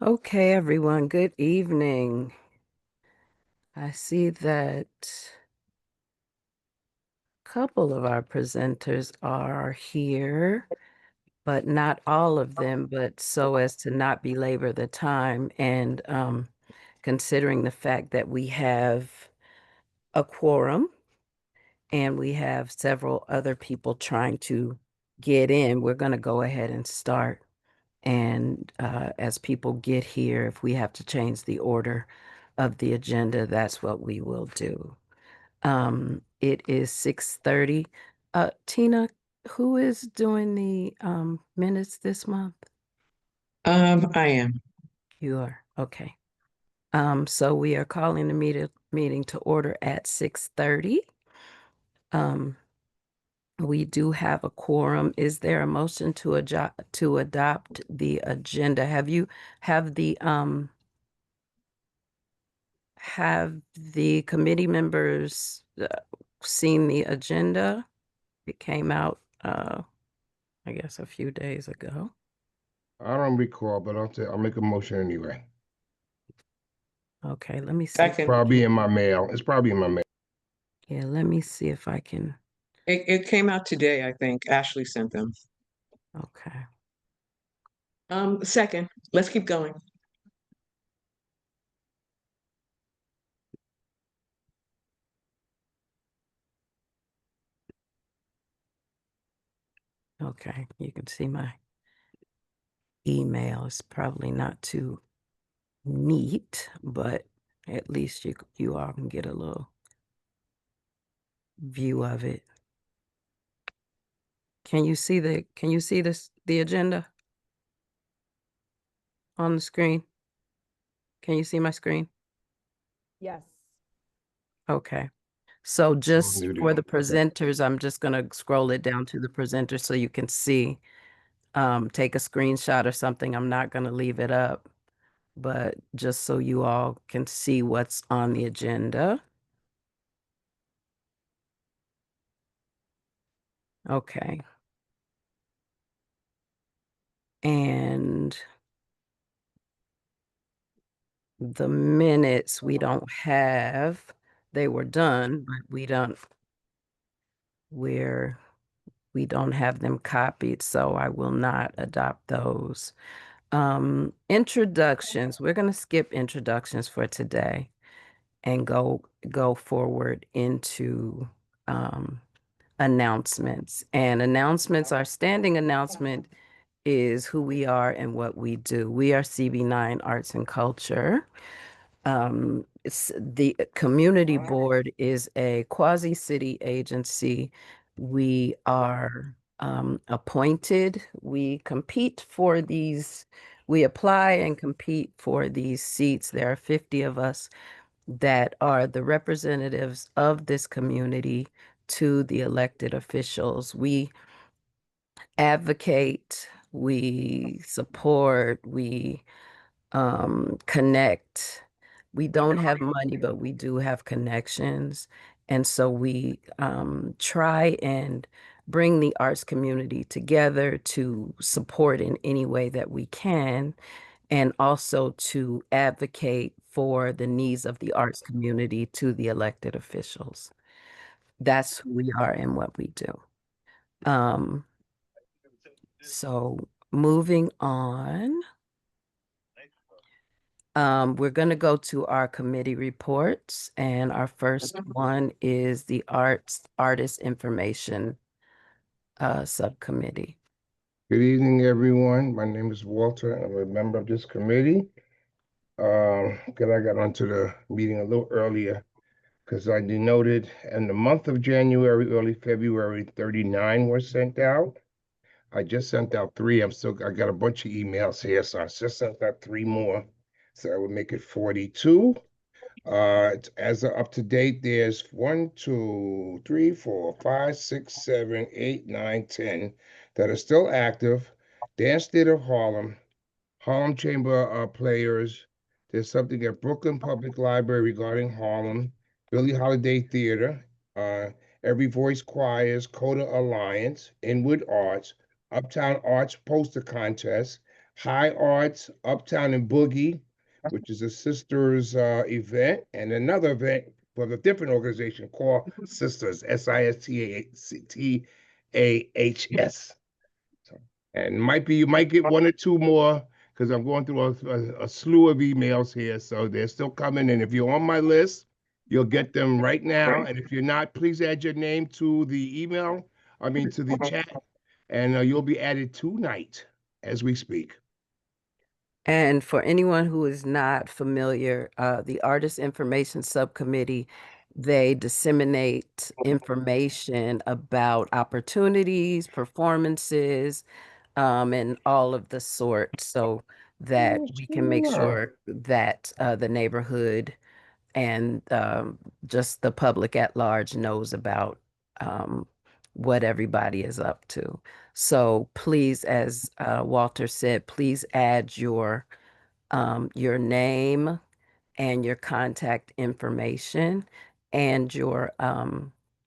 Okay, everyone, good evening. I see that a couple of our presenters are here, but not all of them, but so as to not belabor the time and considering the fact that we have a quorum and we have several other people trying to get in, we're going to go ahead and start. And as people get here, if we have to change the order of the agenda, that's what we will do. It is 6:30. Tina, who is doing the minutes this month? I am. You are. Okay. So we are calling the meeting to order at 6:30. Um, we do have a quorum. Is there a motion to adopt the agenda? Have the committee members seen the agenda? It came out, I guess, a few days ago. I don't recall, but I'll make a motion anyway. Okay, let me see. Second. Probably in my mail. It's probably in my mail. Yeah, let me see if I can. It came out today, I think. Ashley sent them. Okay. Second. Let's keep going. Okay, you can see my email. It's probably not too neat, but at least you all can get a little view of it. Can you see the agenda on the screen? Can you see my screen? Yes. Okay. So just muted. for the Okay. presenters, I'm just going to scroll it down to the presenter so you can see, take a screenshot or something. I'm not going to leave it up, but just so you all can see what's on the agenda. Okay. And the minutes we don't have, they were done, but we don't have them copied, so I will not adopt those. Introductions. We're going to skip introductions for today and go forward into announcements. And announcements, our standing announcement is who we are and what we do. We are CB9 Arts and Culture. The community board is a quasi-city agency. We are appointed. We apply and compete for these seats. There are 50 of us that are the representatives of this community to the elected officials. We advocate, we support, we connect. We don't have money, but we do have connections. And so we try and bring the arts community together to support in any way that we can, and also to advocate for the needs of the arts community to the elected officials. That's who we are and what we do. Um, so moving on. We're going to go to our committee reports, and our first one is the Artist Information Subcommittee. Good evening, everyone. My name is Walter. I'm a member of this committee. Because I got onto the meeting a little earlier because I denoted in the month of January, early February, 39 were sent out. I just sent out 3. I got a bunch of emails here, so I just sent out 3 more. So I would make it 42. As of up to date, there's 1, 2, 3, 4, 5, 6, 7, 8, 9, 10 that are still active. Dance Theater of Harlem Chamber Players. There's something at Brooklyn Public Library regarding Harlem, Billie Holiday Theater, Every Voice Choirs, Coda Alliance, Inwood Arts, Uptown Arts Poster Contest, High Arts Uptown and Boogie, which is a sisters event, and another event from a different organization called Sisters, SISTAHS. So, and might be you might get one or two more because I'm going through a slew of emails here, so they're still coming. And if you're on my list, you'll get them right now. And if you're not, please add your name to the email. I mean to the chat, and you'll be added tonight as we speak. And for anyone who is not familiar, the Artist Information Subcommittee, they disseminate information about opportunities, performances, and all of the sort so that Oh, we can make sure. sure that the neighborhood and just the public at large knows about um, what everybody is up to. So please, as Walter said, please add your name and your contact information and your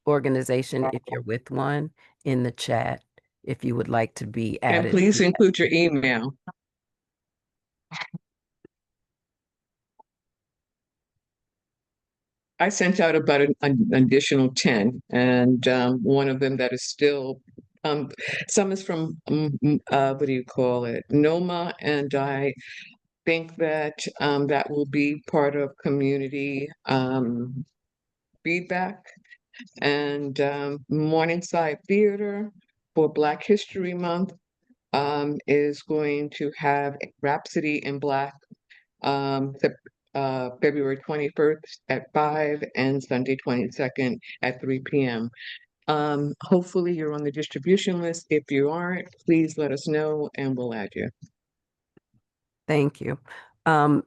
organization if you're with one in the chat if you would like to be And added please to that. include your email. I sent out about an additional 10, and one of them that is still, some is from, what do you call it, Noma, and I think that that will be part of community feedback. And Morningside Theater for Black History Month is going to have Rhapsody in Black February 21st at 5 and Sunday 22nd at 3 p.m. Hopefully you're on the distribution list. If you aren't, please let us know and we'll add you. Thank you. And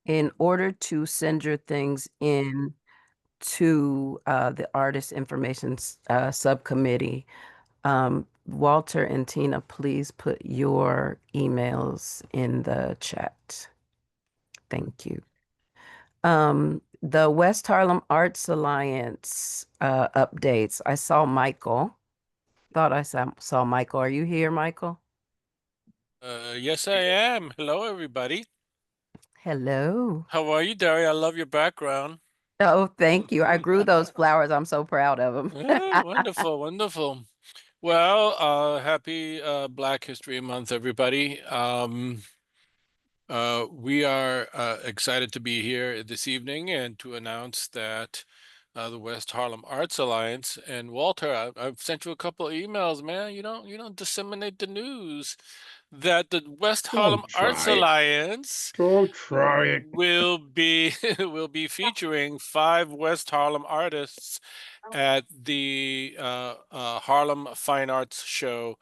in order to send your things in to the Artist Information Subcommittee, Walter and Tina, please put your emails in the chat. Thank you. The West Harlem Arts Alliance updates. I saw Michael. Thought I saw Michael. Are you here, Michael? Yes, I am. Hello, everybody. Hello. How are you, Dari? I love your background. Oh, thank you. I grew those flowers. I'm so proud of them. Oh, wonderful, wonderful. Well, happy Black History Month, everybody. We are excited to be here this evening and to announce that the West Harlem Arts Alliance and Walter, I've sent you a couple of emails, man. You don't disseminate the news that the West Harlem Don't Arts try it. Alliance Don't try it. will be will be featuring 5 West Harlem artists at the Harlem Fine Arts Show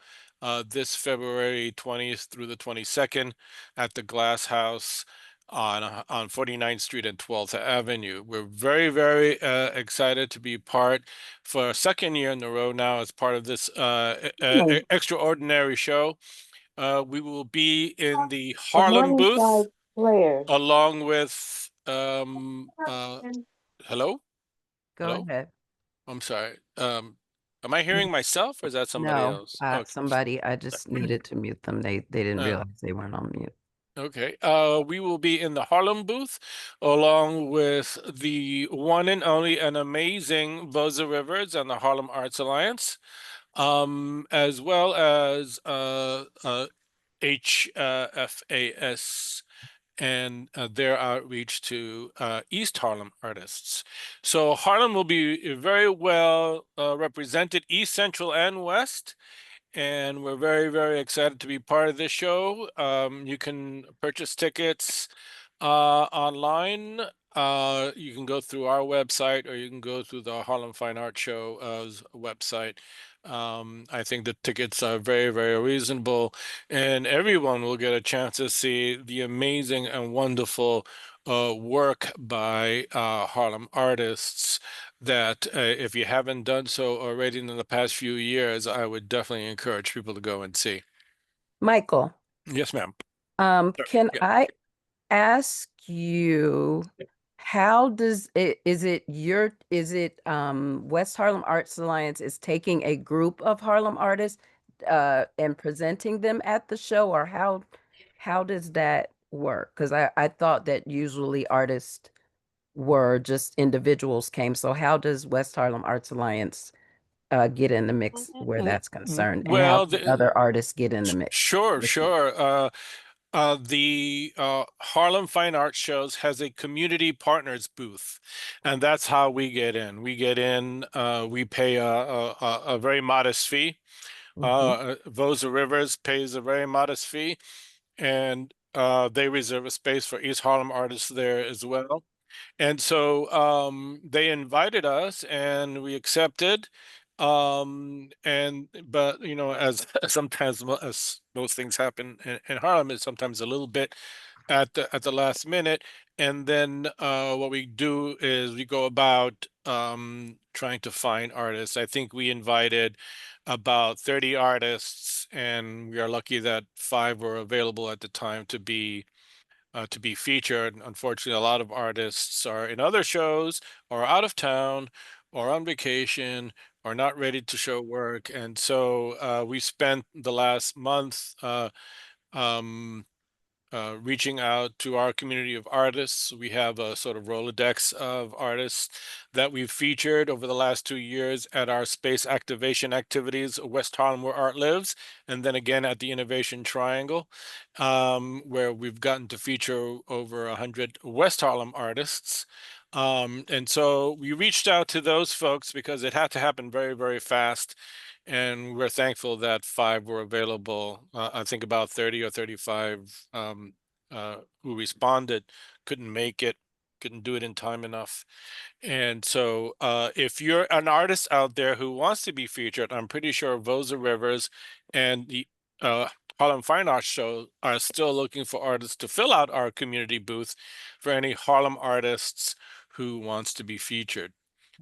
this February 20th through the 22nd at the Glass House on 49th Street and 12th Avenue. We're very, very excited to be part for a second year in a row now as part of this extraordinary show. We will be in the Harlem booth along with hello? Go Hello? ahead. I'm sorry. Am I hearing myself or is that somebody No, else? somebody, I just needed to mute them. They didn't Uh, realize they weren't on mute. okay. We will be in the Harlem booth along with the one and only and amazing Boza Rivers and the Harlem Arts Alliance, as well as HFAS and their outreach to East Harlem artists. So Harlem will be very well represented, East, Central, and West. And we're very, very excited to be part of this show. You can purchase tickets online. You can go through our website or you can go through the Harlem Fine Art Show's website. I think the tickets are very, very reasonable, and everyone will get a chance to see the amazing and wonderful work by Harlem artists that if you haven't done so already in the past few years, I would definitely encourage people to go and see. Michael, Yes, ma'am. Sure. can Yeah. I ask you, how does it, is it West Harlem Arts Alliance is taking a group of Harlem artists? and presenting them at the show, or how does that work? Because I thought that usually artists were just individuals came. So how does West Harlem Arts Alliance get in the mix where that's concerned, and how Well, do other artists get in the mix? sure, with you? sure. The Harlem Fine Arts Shows has a community partners booth, and that's how we get in. We get in. We pay a very modest fee. Mhm. Vosa Rivers pays a very modest fee, and they reserve a space for East Harlem artists there as well. And so they invited us and we accepted. And but you know, as sometimes as most things happen in Harlem, is sometimes a little bit at the last minute. And then what we do is we go about trying to find artists. I think we invited about 30 artists, and we are lucky that 5 were available at the time to be featured. Unfortunately, a lot of artists are in other shows or out of town or on vacation or not ready to show work. And so we spent the last month um, reaching out to our community of artists. We have a sort of Rolodex of artists that we've featured over the last 2 years at our space activation activities, West Harlem Where Art Lives, and then again at the Innovation Triangle, where we've gotten to feature over 100 West Harlem artists. And so we reached out to those folks because it had to happen very, very fast. And we're thankful that 5 were available. I think about 30 or 35 who responded couldn't make it, couldn't do it in time enough. And so if you're an artist out there who wants to be featured, I'm pretty sure Vosa Rivers and the Harlem Fine Arts Show are still looking for artists to fill out our community booth for any Harlem artists who wants to be featured.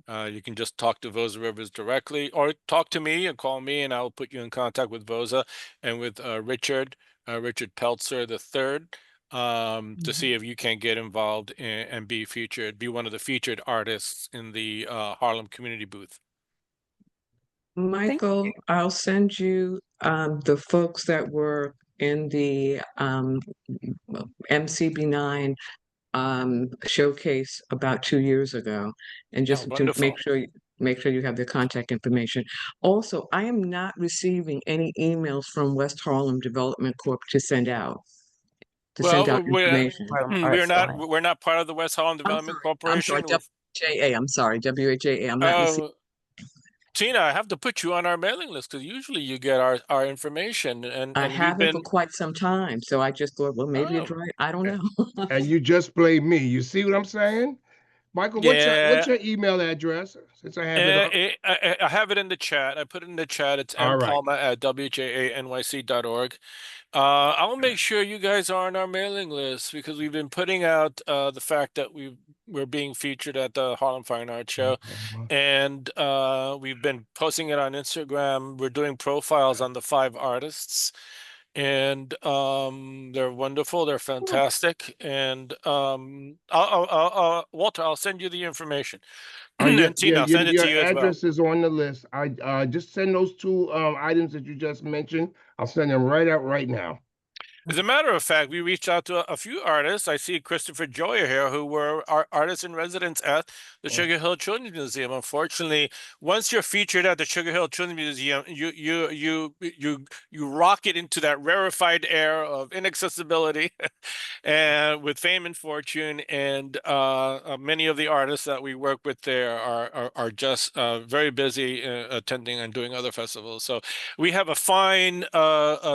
You can just talk to Vosa Rivers directly, or talk to me and call me, and I'll put you in contact with Vosa and with Richard Peltzer the third, to see if you can get involved and be featured, be one of the featured artists in the Harlem community booth. Thank Michael, you. I'll send you the folks that were in the MCB9 showcase about 2 years ago, and Oh, just to wonderful. make sure you have their contact information. Also, I am not receiving any emails from West Harlem Development Corp to send out Well, information. Harlem Arts Alliance. we're not part of the West Harlem I'm Development sorry. I'm sorry. Corporation. WHA. I'm sorry. WHA. I'm not receiving. Oh, Tina, I have to put you on our mailing list because usually you get our information, I and we've haven't for been. quite some time, so I just thought, well, maybe it's Oh, right. I don't know. And you just played me. You see what I'm saying? Michael, what's yeah. your email address? Since I have it up. I have it in the chat. I put it in the chat. It's All right. mpalma at wjanyc.org. I'll make sure you guys are on our mailing list because we've been putting out the fact that we're being featured at the Harlem Fine Arts Show, and we've been posting it on Instagram. We're doing profiles on the 5 artists, and they're wonderful. They're fantastic. And Walter, I'll send you the information. Yeah, And yeah, Tina, I'll send it your to you as well. address is on the list. I just send those two items that you just mentioned. I'll send them right out right now. As a matter of fact, we reached out to a few artists. I see Christopher Joyer here, who were our artists in residence at the Sugar Hill Children's Museum. Unfortunately, once you're featured at the Sugar Hill Children's Museum, you rocket into that rarefied air of inaccessibility, and with fame and fortune. And many of the artists that we work with there are just very busy attending and doing other festivals. So we have a fine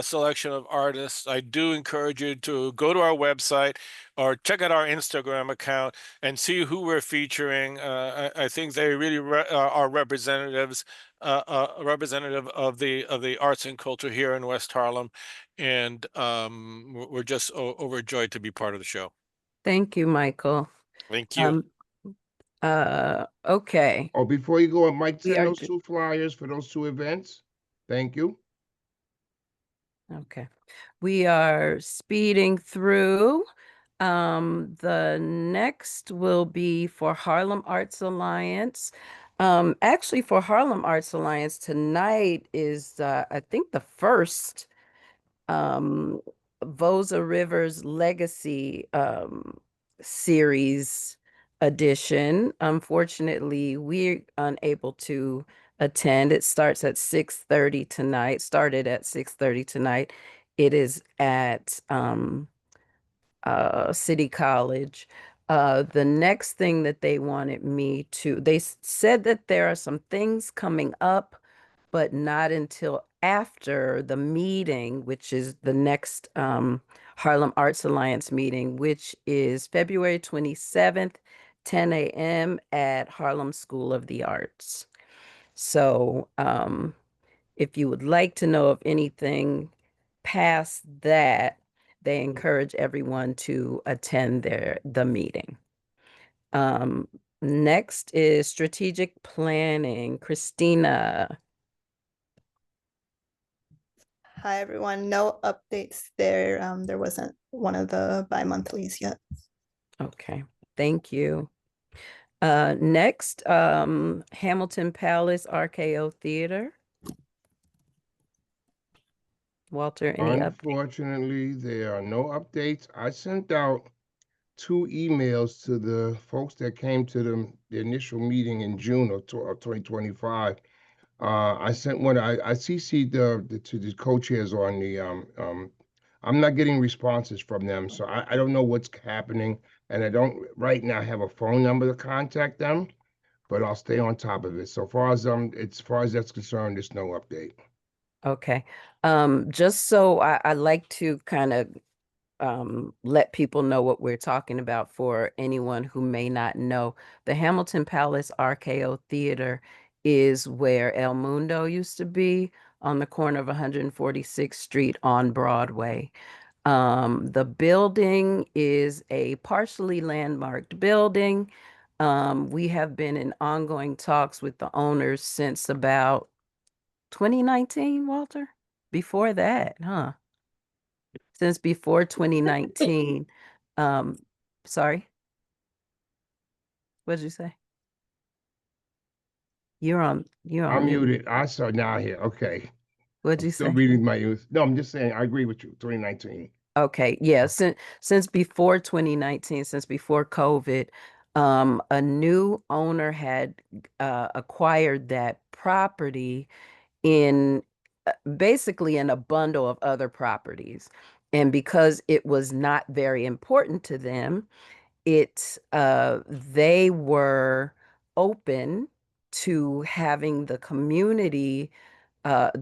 selection of artists. I do encourage you to go to our website or check out our Instagram account and see who we're featuring. I think they really are representative of the arts and culture here in West Harlem, and we're just overjoyed to be part of the show. Thank you, Michael. Thank you. Okay. Oh, before you go, Mike, We send are those 2 flyers for those 2 events. Thank you. Okay. We are speeding through. The next will be for Harlem Arts Alliance. Actually, for Harlem Arts Alliance, tonight is, I think, the first um, Vosa Rivers Legacy series edition. Unfortunately, we're unable to attend. It starts at 6:30 tonight. Started at 6:30 tonight. It is at City College. The next thing that they wanted me to, said that there are some things coming up, but not until after the meeting, which is the next Harlem Arts Alliance meeting, which is February 27th, 10 a.m. at Harlem School of the Arts. So, if you would like to know of anything past that, they encourage everyone to attend the meeting. Um, Next is strategic planning. Christina. Hi, everyone. No updates there. There wasn't one of the bi-monthlies yet. Okay, thank you. Next, Hamilton Palace RKO Theater. Walter, any updates? Unfortunately, there are no updates. I sent out 2 emails to the folks that came to the initial meeting in June of 2025. I sent one. I CC'd to the co-chairs on the I'm not getting responses from them, so I don't know what's happening, and I don't right now have a phone number to contact them, but I'll stay on top of it. So as far as that's concerned, there's no update. Okay. Just so I like to kind of let people know what we're talking about for anyone who may not know. The Hamilton Palace RKO Theater is where El Mundo used to be on the corner of 146th Street on Broadway. The building is a partially landmarked building. We have been in ongoing talks with the owners since about 2019, Walter? Before that, huh? Since before 2019. Um, Sorry, what did you say? You're on I'm mute. muted. I saw now here. Okay. What'd I'm you still say? reading my youth. No, I'm just saying I agree with you. 2019. Okay, yeah, since before 2019, since before COVID, a new owner had acquired that property in basically in a bundle of other properties. And because it was not very important to them, they were open to having the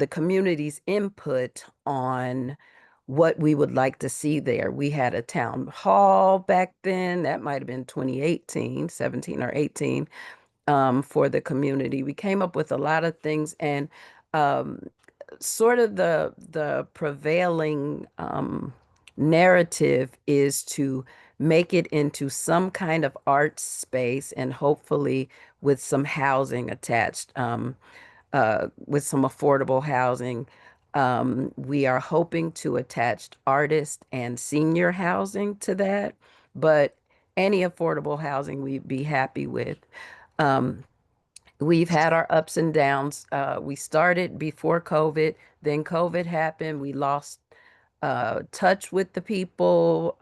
community's input on what we would like to see there. We had a town hall back then, that might have been 2018, 17 or 18, for the community. We came up with a lot of things, and um, sort of the prevailing narrative is to make it into some kind of art space and hopefully with some housing attached, with some affordable housing. We are hoping to attach artist and senior housing to that, but any affordable housing we'd be happy with. Um, We've had our ups and downs. We started before COVID, then COVID happened. We lost touch with the people.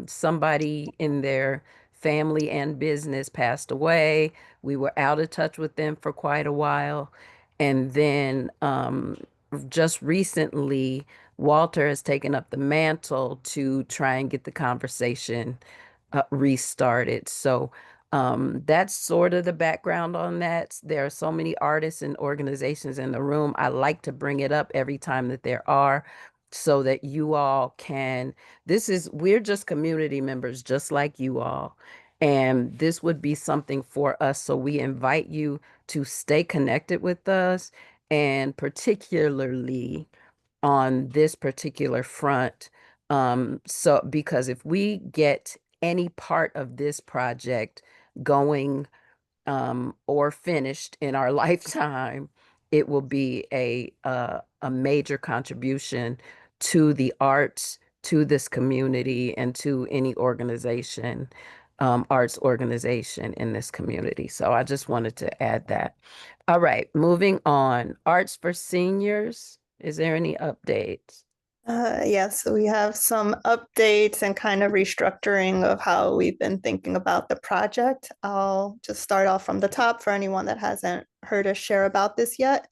Somebody in their family and business passed away. We were out of touch with them for quite a while. And then just recently, Walter has taken up the mantle to try and get the conversation restarted. So that's sort of the background on that. There are so many artists and organizations in the room. I like to bring it up every time that there are so that you all can. We're just community members, just like you all. And this would be something for us. So we invite you to stay connected with us, and particularly on this particular front. So because if we get any part of this project going or finished in our lifetime, it will be a major contribution to the arts, to this community, and to any organization arts organization in this community. So I just wanted to add that. All right, moving on. Arts for seniors. Is there any updates? Yes, we have some updates and kind of restructuring of how we've been thinking about the project. I'll just start off from the top for anyone that hasn't heard us share about this yet.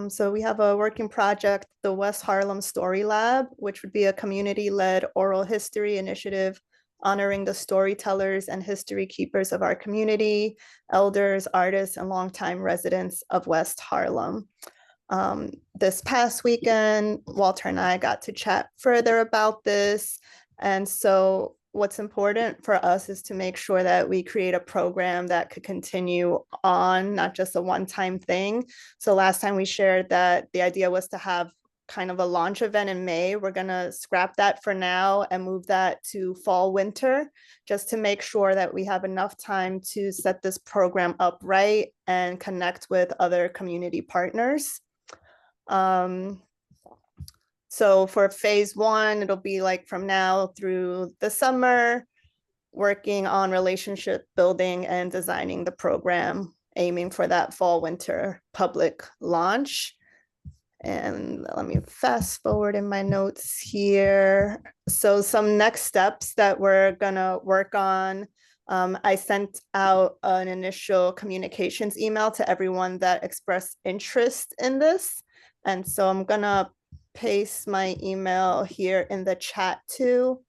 So we have a working project, the West Harlem Story Lab, which would be a community-led oral history initiative honoring the storytellers and history keepers of our community, elders, artists, and longtime residents of West Harlem. This past weekend, Walter and I got to chat further about this. And so what's important for us is to make sure that we create a program that could continue on, not just a one-time thing. So last time we shared that the idea was to have kind of a launch event in May. We're going to scrap that for now and move that to fall winter, just to make sure that we have enough time to set this program up right and connect with other community partners. So for phase one, it'll be like from now through the summer, working on relationship building and designing the program, aiming for that fall winter public launch. And let me fast forward in my notes here. So some next steps that we're gonna work on. I sent out an initial communications email to everyone that expressed interest in this. And so I'm gonna paste my email here in the chat too.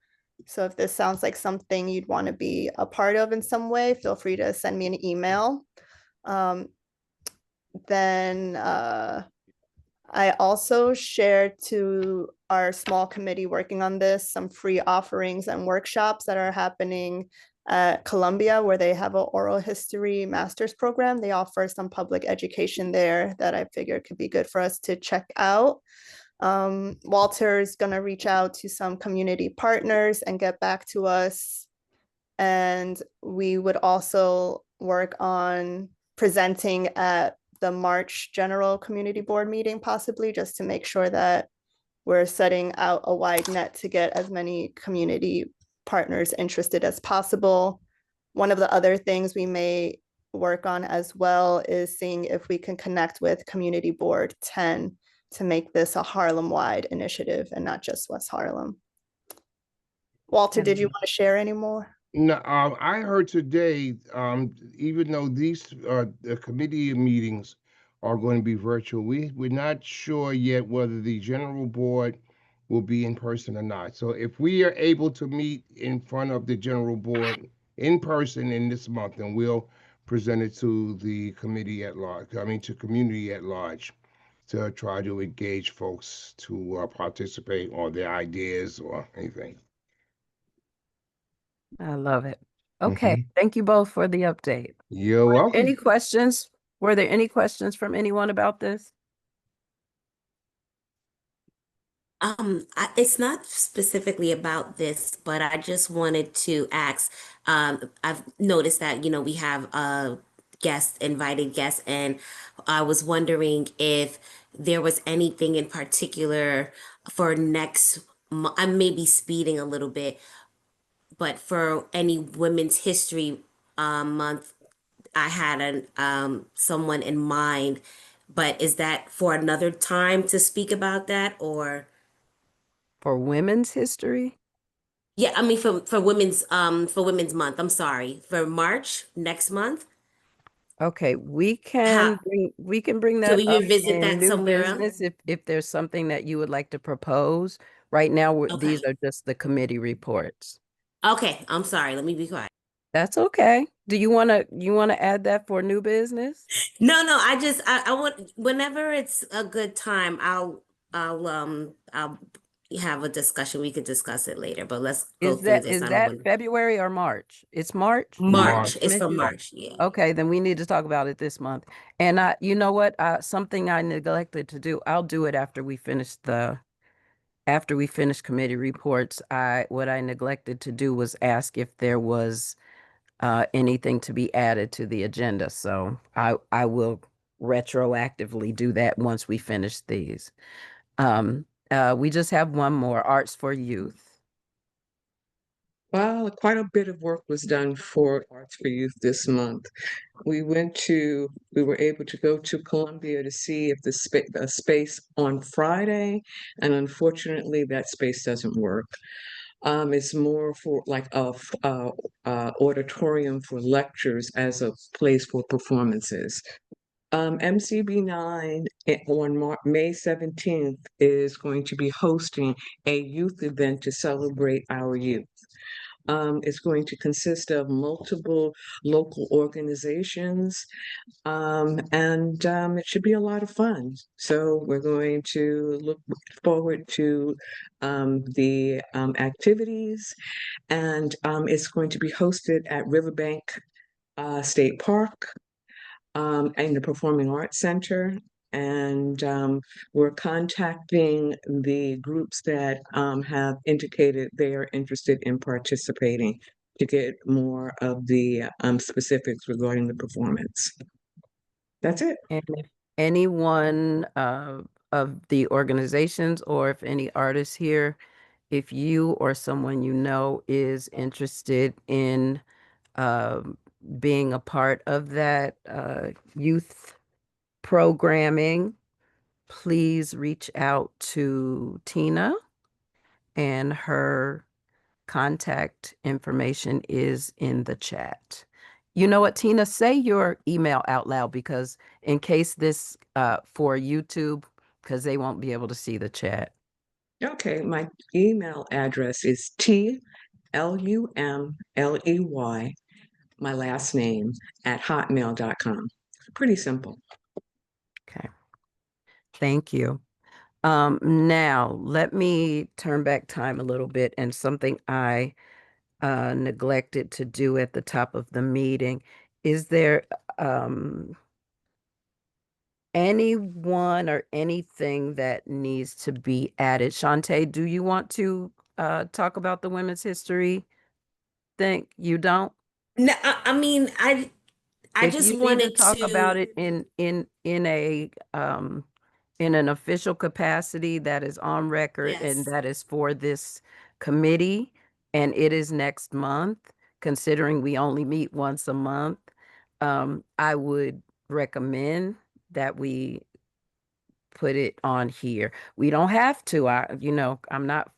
So if this sounds like something you'd want to be a part of in some way, feel free to send me an email. Then I also shared to our small committee working on this some free offerings and workshops that are happening at Columbia, where they have an oral history master's program. They offer some public education there that I figured could be good for us to check out. Walter is going to reach out to some community partners and get back to us. And we would also work on presenting at the March General Community Board meeting, possibly, just to make sure that we're setting out a wide net to get as many community partners interested as possible. One of the other things we may work on as well is seeing if we can connect with Community Board 10 to make this a Harlem-wide initiative and not just West Harlem. Walter, did you want to share any more? No, I heard today, even though these the committee meetings are going to be virtual, we're not sure yet whether the general board will be in person or not. So if we are able to meet in front of the general board in person in this month, then we'll present it to the committee at large, I mean to community at large, to try to engage folks to participate or their ideas or anything. I love it. Okay, thank you both for the update. You're welcome. Any questions? Were there any questions from anyone about this? It's not specifically about this, but I just wanted to ask, I've noticed that, we have guests, invited guests, and I was wondering if there was anything in particular for next month. I may be speeding a little bit, but for any Women's History Month, I had someone in mind, but is that for another time to speak about that, or? For women's history? Yeah, I mean for Women's Month. I'm sorry. For March next month. Okay, we How can bring can that we up revisit in that new somewhere else? business if there's something that you would like to propose. Right now, these Okay. are just the committee reports. Okay, I'm sorry. Let me be quiet. That's okay. Do you wanna add that for new business? No, I want whenever it's a good time, I'll have a discussion. We could discuss it later, but let's go Is through that this. is I don't that want February or March? It's March for the March. It's for commission? March. Yeah. Okay, then we need to talk about it this month. And you know what? Something I neglected to do. I'll do it after we finish committee reports. What I neglected to do was ask if there was anything to be added to the agenda. So I will retroactively do that once we finish these. We just have one more, Arts for Youth. Well, quite a bit of work was done for Arts for Youth this month. We were able to go to Columbia to see if the space on Friday, and unfortunately, that space doesn't work. It's more for like auditorium for lectures as a place for performances. MCB9 on May 17th is going to be hosting a youth event to celebrate our youth. It's going to consist of multiple local organizations, and it should be a lot of fun. So we're going to look forward to the activities, and it's going to be hosted at Riverbank State Park and the Performing Arts Center. And we're contacting the groups that have indicated they are interested in participating to get more of the specifics regarding the performance. That's it. And if anyone of the organizations or if any artists here, if you or someone you know is interested in being a part of that youth programming, please reach out to Tina, and her contact information is in the chat. You know what, Tina, say your email out loud, because in case this for YouTube, because they won't be able to see the chat. Okay, my email address is TLUMLEY, my last name, at hotmail.com. Pretty simple. Okay. Thank you. Now let me turn back time a little bit, and something I neglected to do at the top of the meeting. Is there anyone or anything that needs to be added? Shantae, do you want to talk about the women's history thing? You don't? No, I mean, I If just you need to wanted talk about to, it in a in an official capacity that is on record and yes. that is for this committee, and it is next month, considering we only meet once a month, I would recommend that we put it on here. We don't have to. I'm not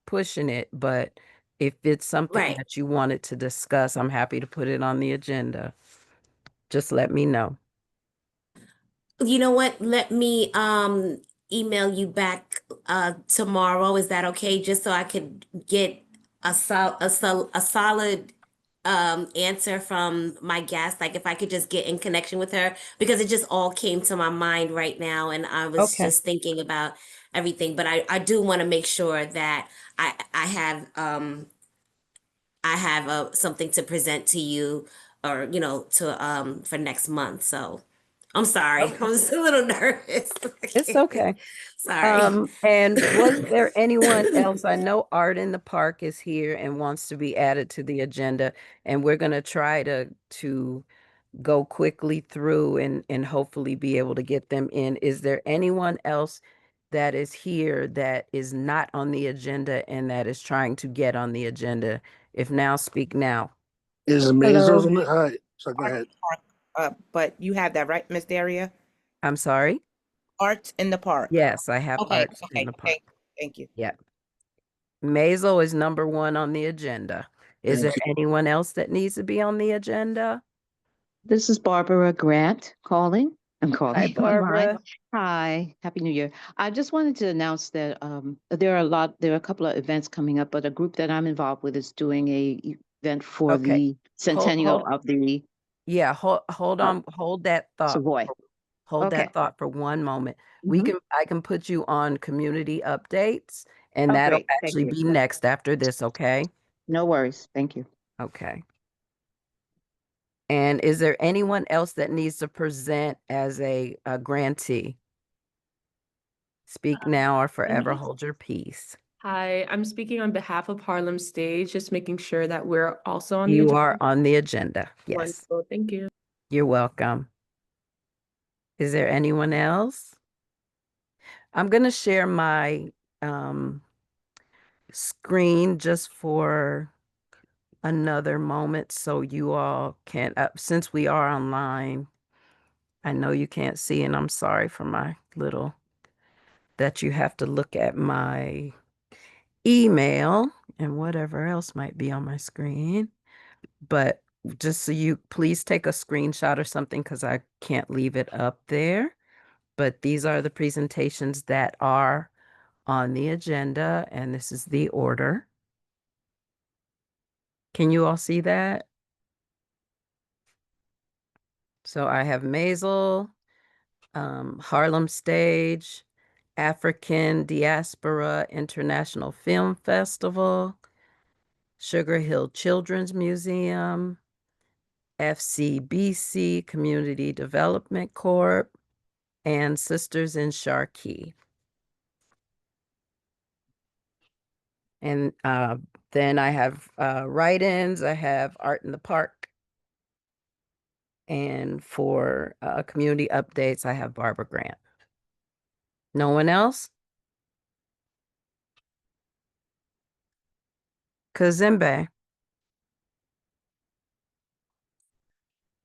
pushing it, but if it's something Right. that you wanted to discuss, I'm happy to put it on the agenda. Just let me know. You know what? Let me email you back tomorrow. Is that okay? Just so I could get a solid answer from my guest. Like if I could just get in connection with her, because it just all came to my mind right now, and I was Okay. just thinking about everything. But I do want to make sure that I have something to present to you, or to for next month. So I'm sorry. Okay. I'm just a little nervous. It's okay. Sorry. And was there anyone else? I know Art in the Park is here and wants to be added to the agenda, and we're going to try to go quickly through and hopefully be able to get them in. Is there anyone else that is here that is not on the agenda and that is trying to get on the agenda? If now, speak now. Is Maisel Hello. on the hi? So go ahead. But you have that right, Miss Daria? I'm sorry. Arts in the park. Yes, I have Okay, Arts in okay, the Park. okay. Thank you. Yeah. Maisel is number one on the agenda. Is there Thank anyone else that needs to be on the agenda? This is Barbara Grant calling. I'm Hi, calling online. Barbara. Hi, Happy New Year. I just wanted to announce that there are a couple of events coming up, but a group that I'm involved with is doing a event for Okay. the Hold, centennial hold, of the yeah, hold uh, on, hold that thought. Savoy. Hold Okay. that thought for one moment. Mhm. I can put you on community updates, and Oh, that'll great. Thank actually you. be next after this, okay? No worries. Thank you. Okay. And is there anyone else that needs to present as a grantee? Speak now or forever hold your peace. Hi, I'm speaking on behalf of Harlem Stage, just making sure that we're also on the You agenda. are on the agenda. Yes, Wonderful, thank you. you're welcome. Is there anyone else? I'm going to share my screen just for another moment so you all can, since we are online, I know you can't see, and I'm sorry for my little, that you have to look at my email and whatever else might be on my screen. But just so you please take a screenshot or something because I can't leave it up there. But these are the presentations that are on the agenda, and this is the order. Can you all see that? So I have Maisel, Harlem Stage, African Diaspora International Film Festival, Sugar Hill Children's Museum, FCBC Community Development Corp., and Sisters in Sharkey. And then I have write-ins. I have Art in the Park. And for community updates, I have Barbara Grant. No one else? Kazembe,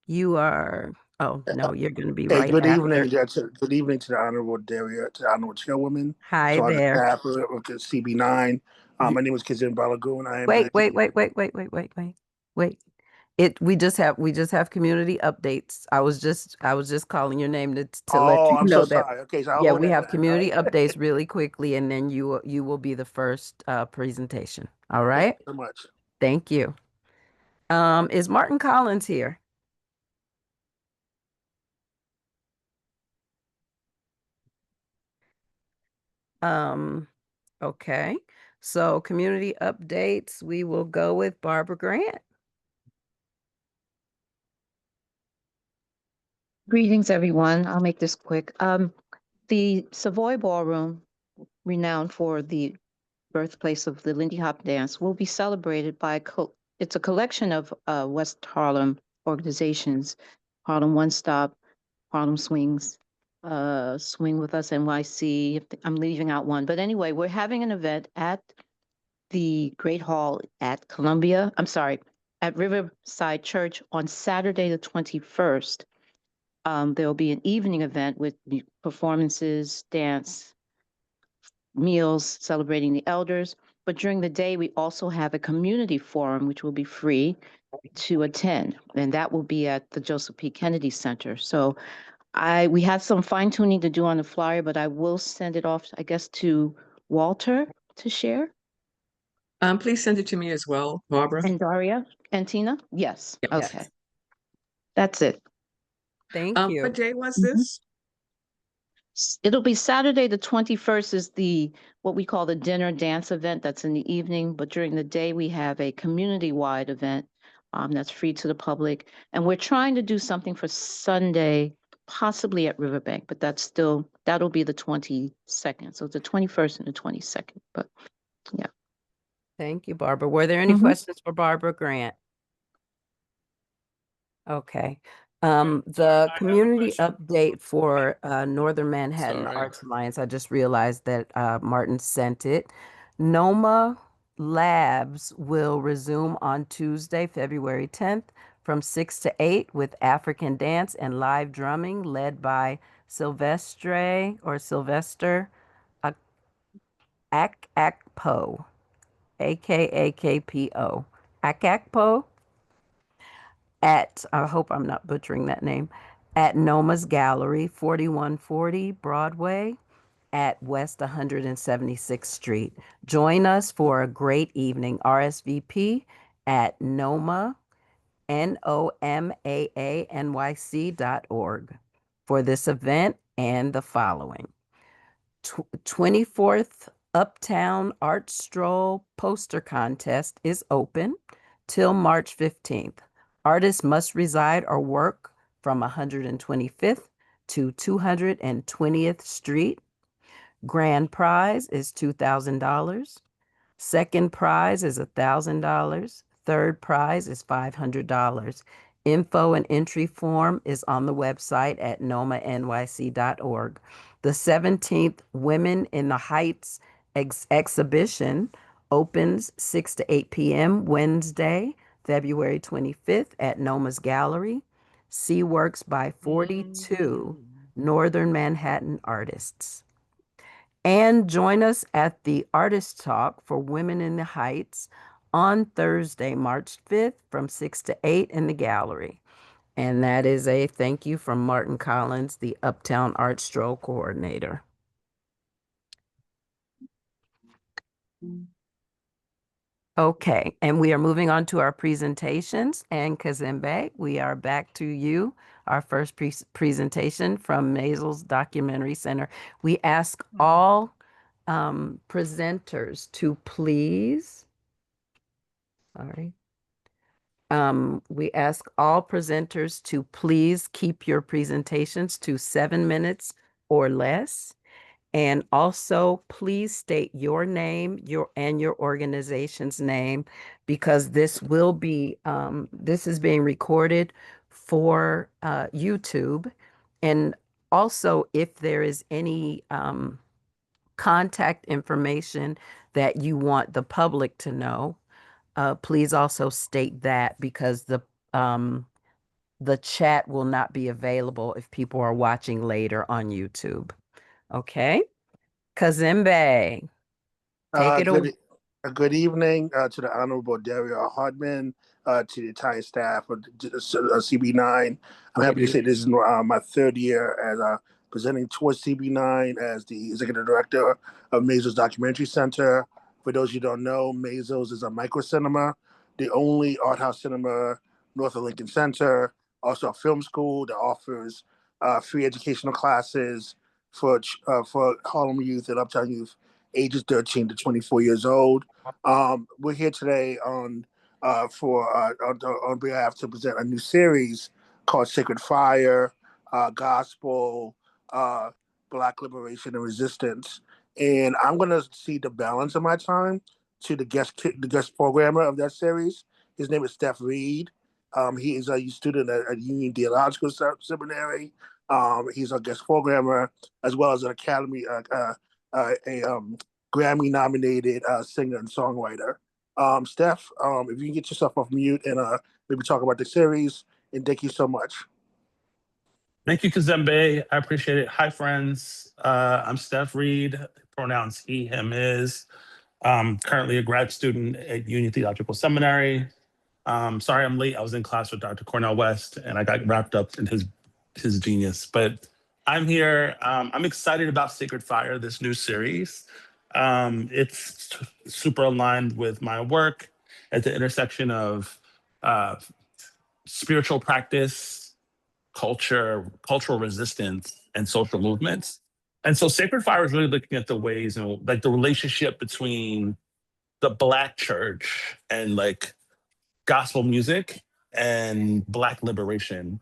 you are, oh, no, you're going to be Hey, right good after. evening. Good evening to the Honorable Daria, to the Honorable Chairwoman. Hi to our there. staff of CB9. My name is Kazim Balagoon. I am Wait. We just have community updates. I was just calling your name to let Oh, you I'm so know that. sorry. Okay, so I'll Yeah, hold we that have back. All community right. updates really quickly, and then you will be the first presentation. All Thank right. you so much. Thank you. Is Martin Collins here? Okay. So community updates, we will go with Barbara Grant. Greetings, everyone. I'll make this quick. The Savoy Ballroom, renowned for the birthplace of the Lindy Hop dance, will be celebrated by it's a collection of West Harlem organizations: Harlem One Stop, Harlem Swings, Swing with Us NYC. I'm leaving out one, but anyway, we're having an event at the Great Hall at Columbia. I'm sorry, at Riverside Church on Saturday the 21st. There will be an evening event with performances, dance, meals celebrating the elders. But during the day, we also have a community forum, which will be free to attend, and that will be at the Joseph P. Kennedy Center. So we have some fine tuning to do on the flyer, but I will send it off, I guess, to Walter to share. Please send it to me as well, Barbara. And Daria and Tina? Yes. Yes. Okay. That's it. Thank you. What day was Mhm. this? It'll be Saturday the 21st is what we call the dinner dance event. That's in the evening, but during the day we have a community-wide event that's free to the public. And we're trying to do something for Sunday, possibly at Riverbank, but that'll be the 22nd. So it's the 21st and the 22nd, but yeah. Thank you, Barbara. Were there any questions for Barbara Grant? Okay. The community update for Northern Manhattan Sorry. Arts Alliance, I just realized that Martin sent it. NOMA Labs will resume on Tuesday, February 10th from 6 to 8 with African dance and live drumming led by Sylvester Akakpo, Akakpo. Akakpo I hope I'm not butchering that name, at Noma's Gallery, 4140 Broadway at West 176th Street. Join us for a great evening. RSVP at Noma, NOMAANYC.org for this event and the following. 24th Uptown Art Stroll Poster Contest is open till March 15th. Artists must reside or work from 125th to 220th Street. Grand prize is $2,000. Second prize is $1,000. Third prize is $500. Info and entry form is on the website at nomanyc.org. The 17th Women in the Heights exhibition opens 6 to 8 p.m. Wednesday, February 25th at Noma's Gallery. See works by 42 Northern Manhattan artists. And join us at the Artist Talk for Women in the Heights on Thursday, March 5th from 6 to 8 in the gallery. And that is a thank you from Martin Collins, the Uptown Art Stroll Coordinator. Okay, and we are moving on to our presentations. And Kazembe, we are back to you, our first presentation from Mazel's Documentary Center. We ask all presenters to please, sorry. We ask all presenters to please keep your presentations to 7 minutes or less. And also, please state your name, and your organization's name, because this will be this is being recorded for YouTube. And also, if there is any contact information that you want the public to know, please also state that, because the chat will not be available if people are watching later on YouTube. Okay. Kazembe, take it away. Good evening to the Honorable Daria Hardman, to the entire staff of CB9. I'm happy to say this is my third year as presenting towards CB9 as the Executive Director of Mazel's Documentary Center. For those you don't know, Mazel's is a micro cinema, the only art house cinema north of Lincoln Center, also a film school that offers free educational classes for Harlem youth and Uptown youth ages 13 to 24 years old. We're here today on behalf to present a new series called Sacred Fire, Gospel, Black Liberation and Resistance. And I'm going to see the balance of my time to the guest programmer of that series. His name is Steph Reed. He is a student at Union Theological Seminary. He's a guest programmer as well as an Academy, Grammy-nominated singer and songwriter. Steph, if you can get yourself off mute and maybe talk about the series, and thank you so much. Thank you, Kazembe. I appreciate it. Hi, friends. I'm Steph Reed, pronouns he, him, his. Currently a grad student at Union Theological Seminary. Sorry I'm late. I was in class with Dr. Cornell West, and I got wrapped up in his genius. But I'm here. I'm excited about Sacred Fire, this new series. It's super aligned with my work at the intersection of spiritual practice, cultural resistance, and social movements. And so Sacred Fire is really looking at the ways and like the relationship between the Black church and like gospel music and Black liberation.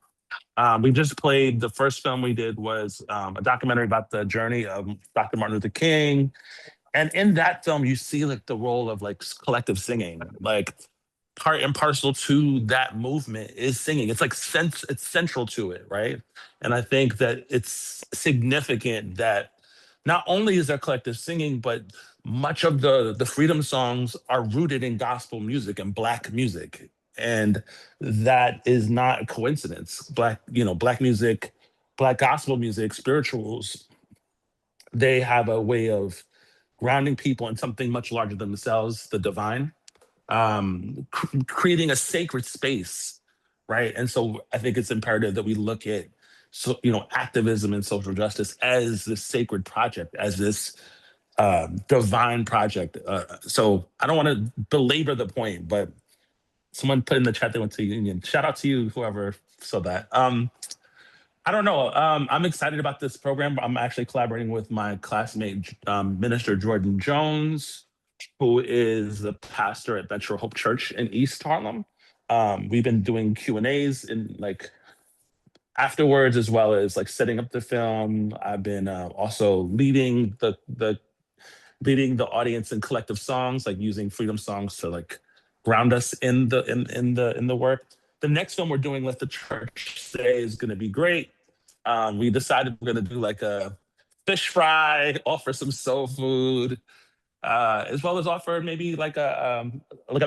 We just played, the first film we did was a documentary about the journey of Dr. Martin Luther King. And in that film, you see like the role of like collective singing, like part and parcel to that movement is singing. It's like it's central to it, right? And I think that it's significant that not only is there collective singing, but much of the freedom songs are rooted in gospel music and Black music. And that is not a coincidence. Black music, Black gospel music, spirituals, they have a way of grounding people in something much larger than themselves, the divine, creating a sacred space, right? And so I think it's imperative that we look at activism and social justice as this sacred project, as this divine project. So I don't want to belabor the point, but someone put in the chat they went to Union. Shout out to you, whoever saw that. I don't know. I'm excited about this program. I'm actually collaborating with my classmate, Minister Jordan Jones, who is the pastor at Metro Hope Church in East Harlem. We've been doing Q&As in like afterwards, as well as like setting up the film. I've been also leading the audience in collective songs, like using freedom songs to like ground us in the work. The next film we're doing, Let the Church Say, is going to be great. We decided we're going to do like a fish fry, offer some soul food, as well as offer maybe like a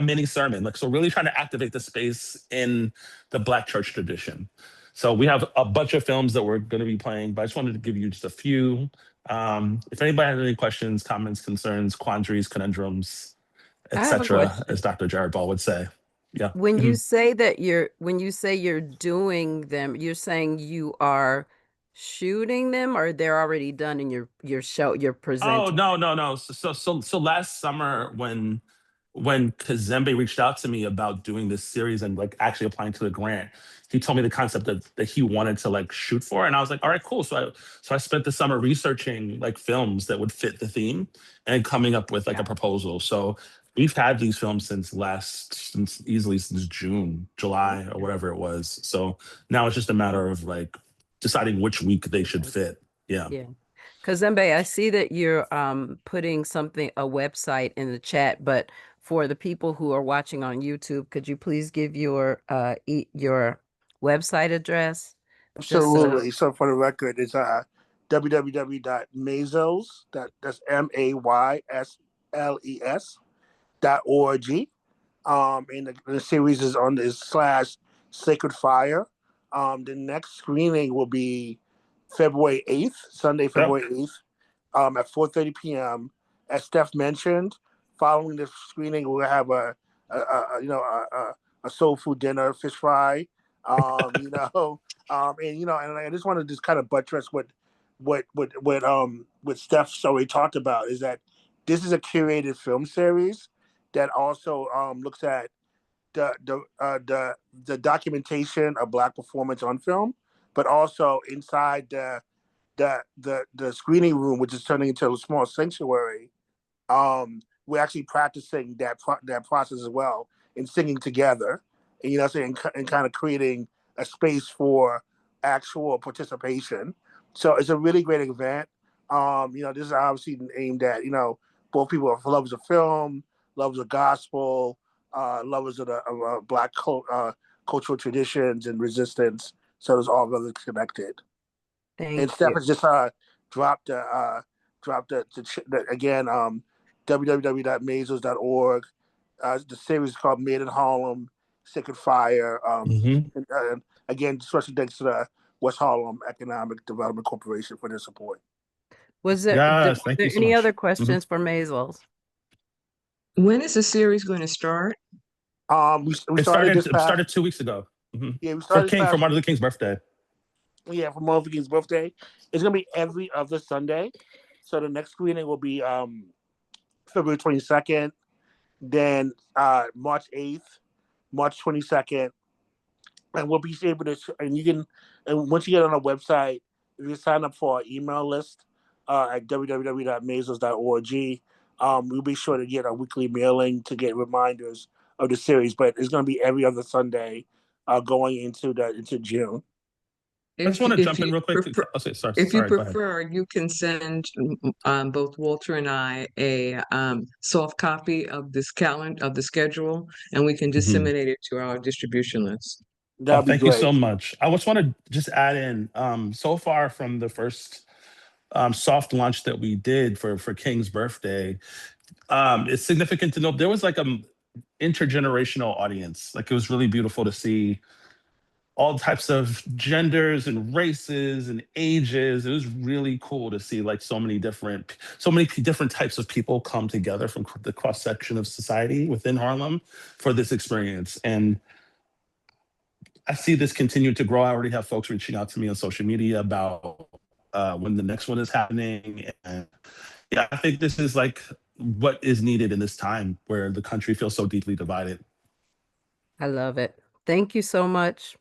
mini sermon. Like, so really trying to activate the space in the Black church tradition. So we have a bunch of films that we're going to be playing, but I just wanted to give you just a few. If anybody has any questions, comments, concerns, quandaries, conundrums, I have a etc., question. as Dr. Jared Ball would say. Yeah. When you say that when you say you're doing them, you're saying you are shooting them, or they're already done in your show, you're Oh, presenting? no. So last summer when Kazembe reached out to me about doing this series and like actually applying to the grant, he told me the concept that he wanted to like shoot for, and I was like, all right, cool. So I spent the summer researching like films that would fit the theme and coming up with like a proposal. So we've had these films since easily since June, July, or whatever it was. So now it's just a matter of like deciding which week they should fit. Yeah. Yeah. Kazembe, I see that you're putting a website in the chat, but for the people who are watching on YouTube, could you please give your your website address? Just so Absolutely. So for the record, it's www.mazels, that's MAYSLES.org. And the series is on this / Sacred Fire. The next screening will be February 8th, Sunday, February 8th, at 4:30 p.m. As Steph mentioned, following the screening, we'll have a soul food dinner, fish fry, and I just want to just kind of buttress what Steph's already talked about, is that this is a curated film series that also looks at the documentation of Black performance on film, but also inside the screening room, which is turning into a small sanctuary. We're actually practicing that process as well, and singing together, and and kind of creating a space for actual participation. So it's a really great event. This is obviously aimed at both people are lovers of film, lovers of gospel, lovers of Black cultural traditions and resistance. So it's all really connected. And thank Steph you. has just dropped again, www.mazels.org. The series is called Made in Harlem, Sacred Fire. And again, especially thanks to the West Harlem Economic Development Corporation for their support. Was Yes, thank you so any much. other questions for Maisels? When is the series going to start? We It started this past. started 2 weeks ago. Yeah, we For started King, for Martin Luther King's birthday. Yeah, for Martin Luther King's birthday. It's gonna be every other Sunday. So the next screening will be February 22nd, then March 8th, March 22nd, and we'll be able to. And once you get on our website, if you sign up for our email list at www.mazels.org, we'll be sure to get a weekly mailing to get reminders of the series. But it's going to be every other Sunday, going into June. I just want to jump in real quick. If you Sorry, go ahead. prefer, you can send both Walter and I a soft copy of this calendar of the schedule, and we can disseminate it to our distribution list. That'd be thank great. you so much. I just want to just add in, so far from the first soft launch that we did for King's birthday, it's significant to note there was like an intergenerational audience. Like, it was really beautiful to see all types of genders and races and ages. It was really cool to see like so many different types of people come together from the cross section of society within Harlem for this experience. And I see this continue to grow. I already have folks reaching out to me on social media about when the next one is happening. And yeah, I think this is like what is needed in this time where the country feels so deeply divided. I love it. Thank you so much.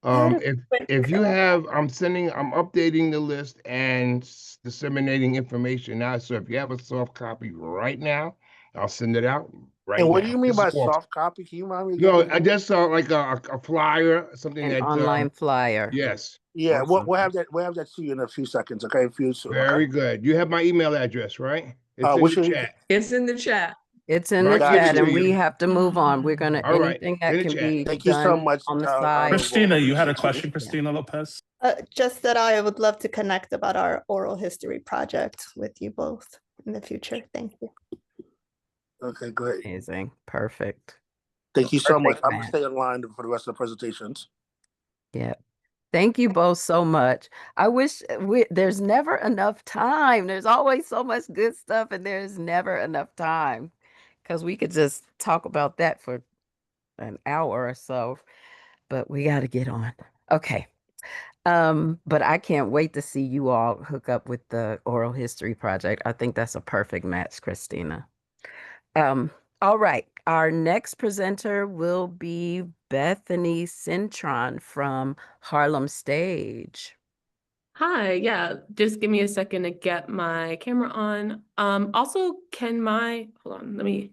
If you have, I'm updating the list and disseminating information now. So if you have a soft copy right now, I'll send it out right now. And what do you mean by soft copy? Can you remind me again? No, I just saw like a flyer, something An online flyer. Yes. Yeah, we'll have that. We'll have that to you in a few seconds. Okay, Very good. You have my email address, right? It's in the chat. It's in the chat. It's in the chat, and we have to move on. We're gonna anything that can be Thank you so done much, on the side. Christina, you had a question, Christina Lopez? Just that I would love to connect about our oral history project with you both. in the future. Thank you. Okay, great. Amazing. Perfect. Thank you so much. Perfect, I'm gonna Matt. stay online for the rest of the presentations. Yeah. Thank you both so much. I wish there's never enough time. There's always so much good stuff, and there's never enough time because we could just talk about that for an hour or so, but we got to get on. Okay. But I can't wait to see you all hook up with the oral history project. I think that's a perfect match, Christina. Um, all right. Our next presenter will be Bethany Cintron from Harlem Stage. Hi, yeah, just give me a second to get my camera on. Also, hold on, let me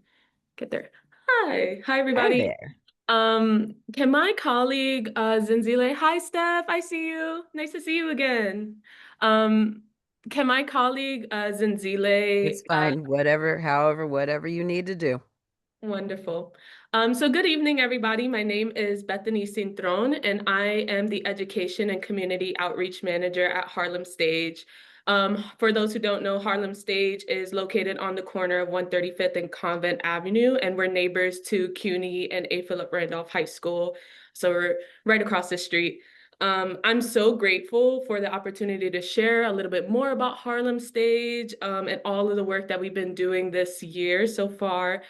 get there. Hi, Hi everybody. there. Can my colleague Zinzile, hi Steph, I see you. Nice to see you again. Can my colleague Zinzile It's fine. Whatever you need to do. Wonderful. So good evening, everybody. My name is Bethany Cintron, and I am the Education and Community Outreach Manager at Harlem Stage. For those who don't know, Harlem Stage is located on the corner of 135th and Convent Avenue, and we're neighbors to CUNY and A. Philip Randolph High School. So we're right across the street. I'm so grateful for the opportunity to share a little bit more about Harlem Stage and all of the work that we've been doing this year so far.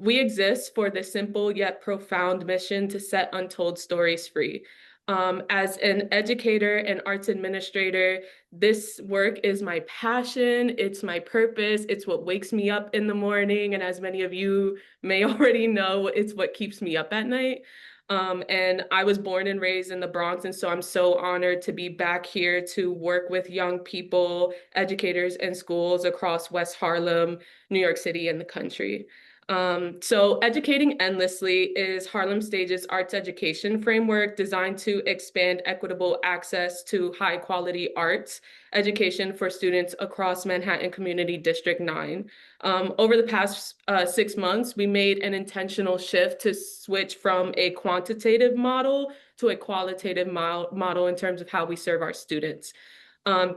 We exist for the simple yet profound mission to set untold stories free. As an educator and arts administrator, this work is my passion, it's my purpose, it's what wakes me up in the morning, and as many of you may already know, it's what keeps me up at night. And I was born and raised in the Bronx, and so I'm so honored to be back here to work with young people, educators, and schools across West Harlem, New York City, and the country. So Educating Endlessly is Harlem Stage's arts education framework designed to expand equitable access to high quality arts education for students across Manhattan Community District 9. Over the past 6 months, we made an intentional shift to switch from a quantitative model to a qualitative model in terms of how we serve our students.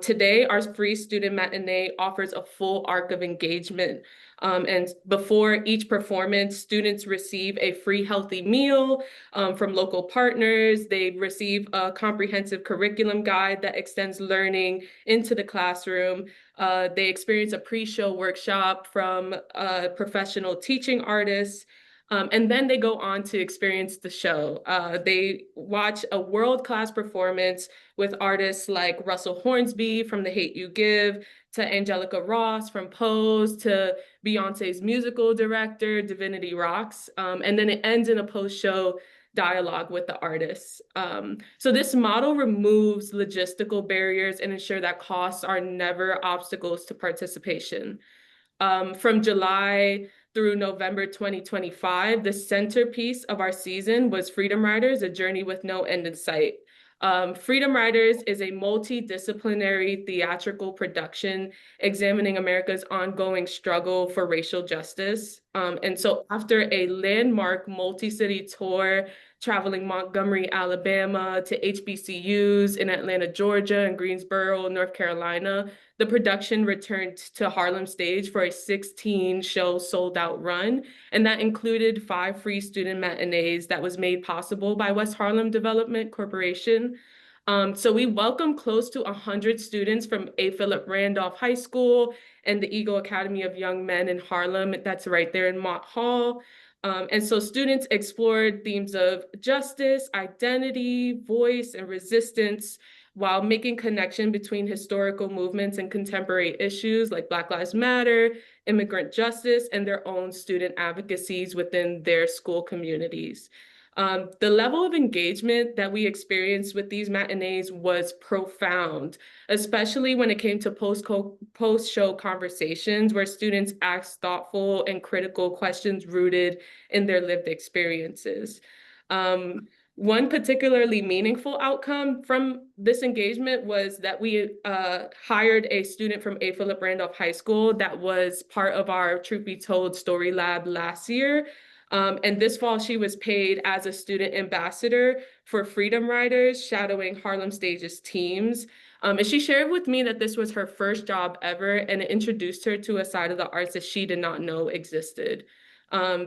Today, our free student matinee offers a full arc of engagement. And before each performance, students receive a free healthy meal from local partners. They receive a comprehensive curriculum guide that extends learning into the classroom. They experience a pre-show workshop from professional teaching artists. And then they go on to experience the show. They watch a world-class performance with artists like Russell Hornsby from The Hate U Give, to Angelica Ross from Pose, to Beyonce's musical director, Divinity Rocks. And then it ends in a post-show dialogue with the artists. So this model removes logistical barriers and ensure that costs are never obstacles to participation. From July through November 2025, the centerpiece of our season was Freedom Riders, A Journey with No End in Sight. Freedom Riders is a multidisciplinary theatrical production examining America's ongoing struggle for racial justice. And so after a landmark multi-city tour, traveling Montgomery, Alabama to HBCUs in Atlanta, Georgia, and Greensboro, North Carolina, the production returned to Harlem Stage for a 16-show sold-out run, and that included 5 free student matinees that was made possible by West Harlem Development Corporation. So we welcome close to 100 students from A. Philip Randolph High School and the Eagle Academy of Young Men in Harlem. That's right there in Mott Hall. And so students explored themes of justice, identity, voice, and resistance, while making connection between historical movements and contemporary issues like Black Lives Matter, immigrant justice, and their own student advocacies within their school communities. The level of engagement that we experienced with these matinees was profound, especially when it came to post-show conversations where students asked thoughtful and critical questions rooted in their lived experiences. One particularly meaningful outcome from this engagement was that we hired a student from A. Philip Randolph High School that was part of our Truth Be Told Story Lab last year. And this fall, she was paid as a student ambassador for Freedom Riders, shadowing Harlem Stage's teams. And she shared with me that this was her first job ever, and it introduced her to a side of the arts that she did not know existed.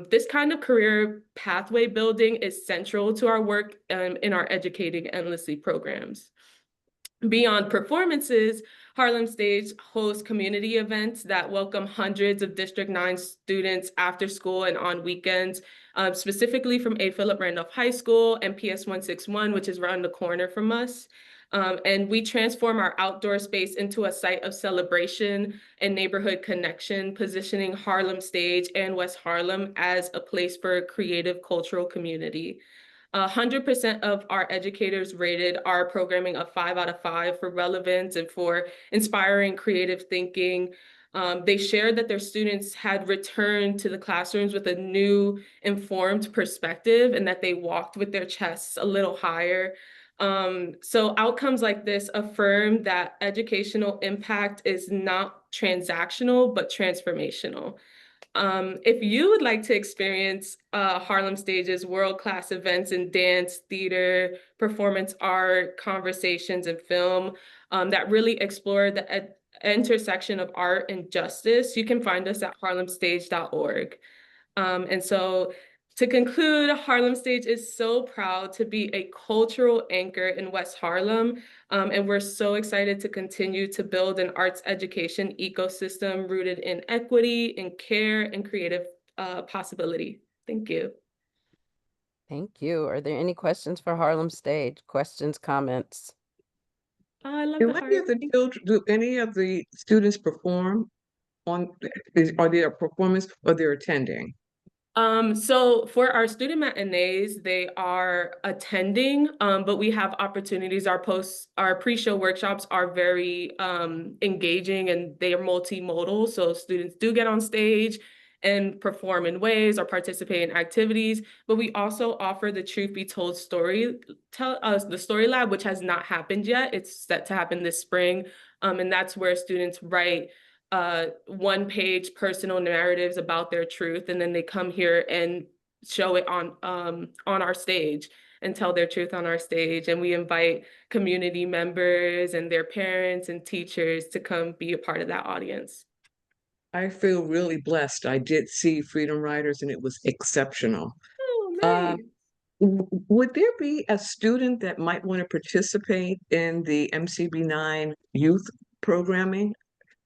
This kind of career pathway building is central to our work in our Educating Endlessly programs. Beyond performances, Harlem Stage hosts community events that welcome hundreds of District 9 students after school and on weekends, specifically from A. Philip Randolph High School and PS 161, which is around the corner from us. And we transform our outdoor space into a site of celebration and neighborhood connection, positioning Harlem Stage and West Harlem as a place for a creative cultural community. 100% of our educators rated our programming a 5 out of 5 for relevance and for inspiring creative thinking. They shared that their students had returned to the classrooms with a new informed perspective and that they walked with their chests a little higher. So outcomes like this affirm that educational impact is not transactional, but transformational. If you would like to experience Harlem Stage's world-class events in dance, theater, performance art, conversations, and film that really explore the intersection of art and justice, you can find us at harlemstage.org. And so to conclude, Harlem Stage is so proud to be a cultural anchor in West Harlem. And we're so excited to continue to build an arts education ecosystem rooted in equity, in care, and creative possibility. Thank you. Thank you. Are there any questions for Harlem Stage? Questions, comments? Oh, I love Do the any of heart. the children, do any of the students perform on, are they a performance or they're attending? So for our student matinees, they are attending, but we have opportunities. Our pre-show workshops are very engaging and they are multimodal. So students do get on stage and perform in ways or participate in activities, but we also offer the Truth Be Told the Story Lab, which has not happened yet. It's set to happen this spring. And that's where students write one-page personal narratives about their truth, and then they come here and show it on our stage and tell their truth on our stage. And we invite community members and their parents and teachers to come be a part of that audience. I feel really blessed. I did see Freedom Riders and it was exceptional. Oh, Uh, nice. would there be a student that might want to participate in the MCB9 youth programming?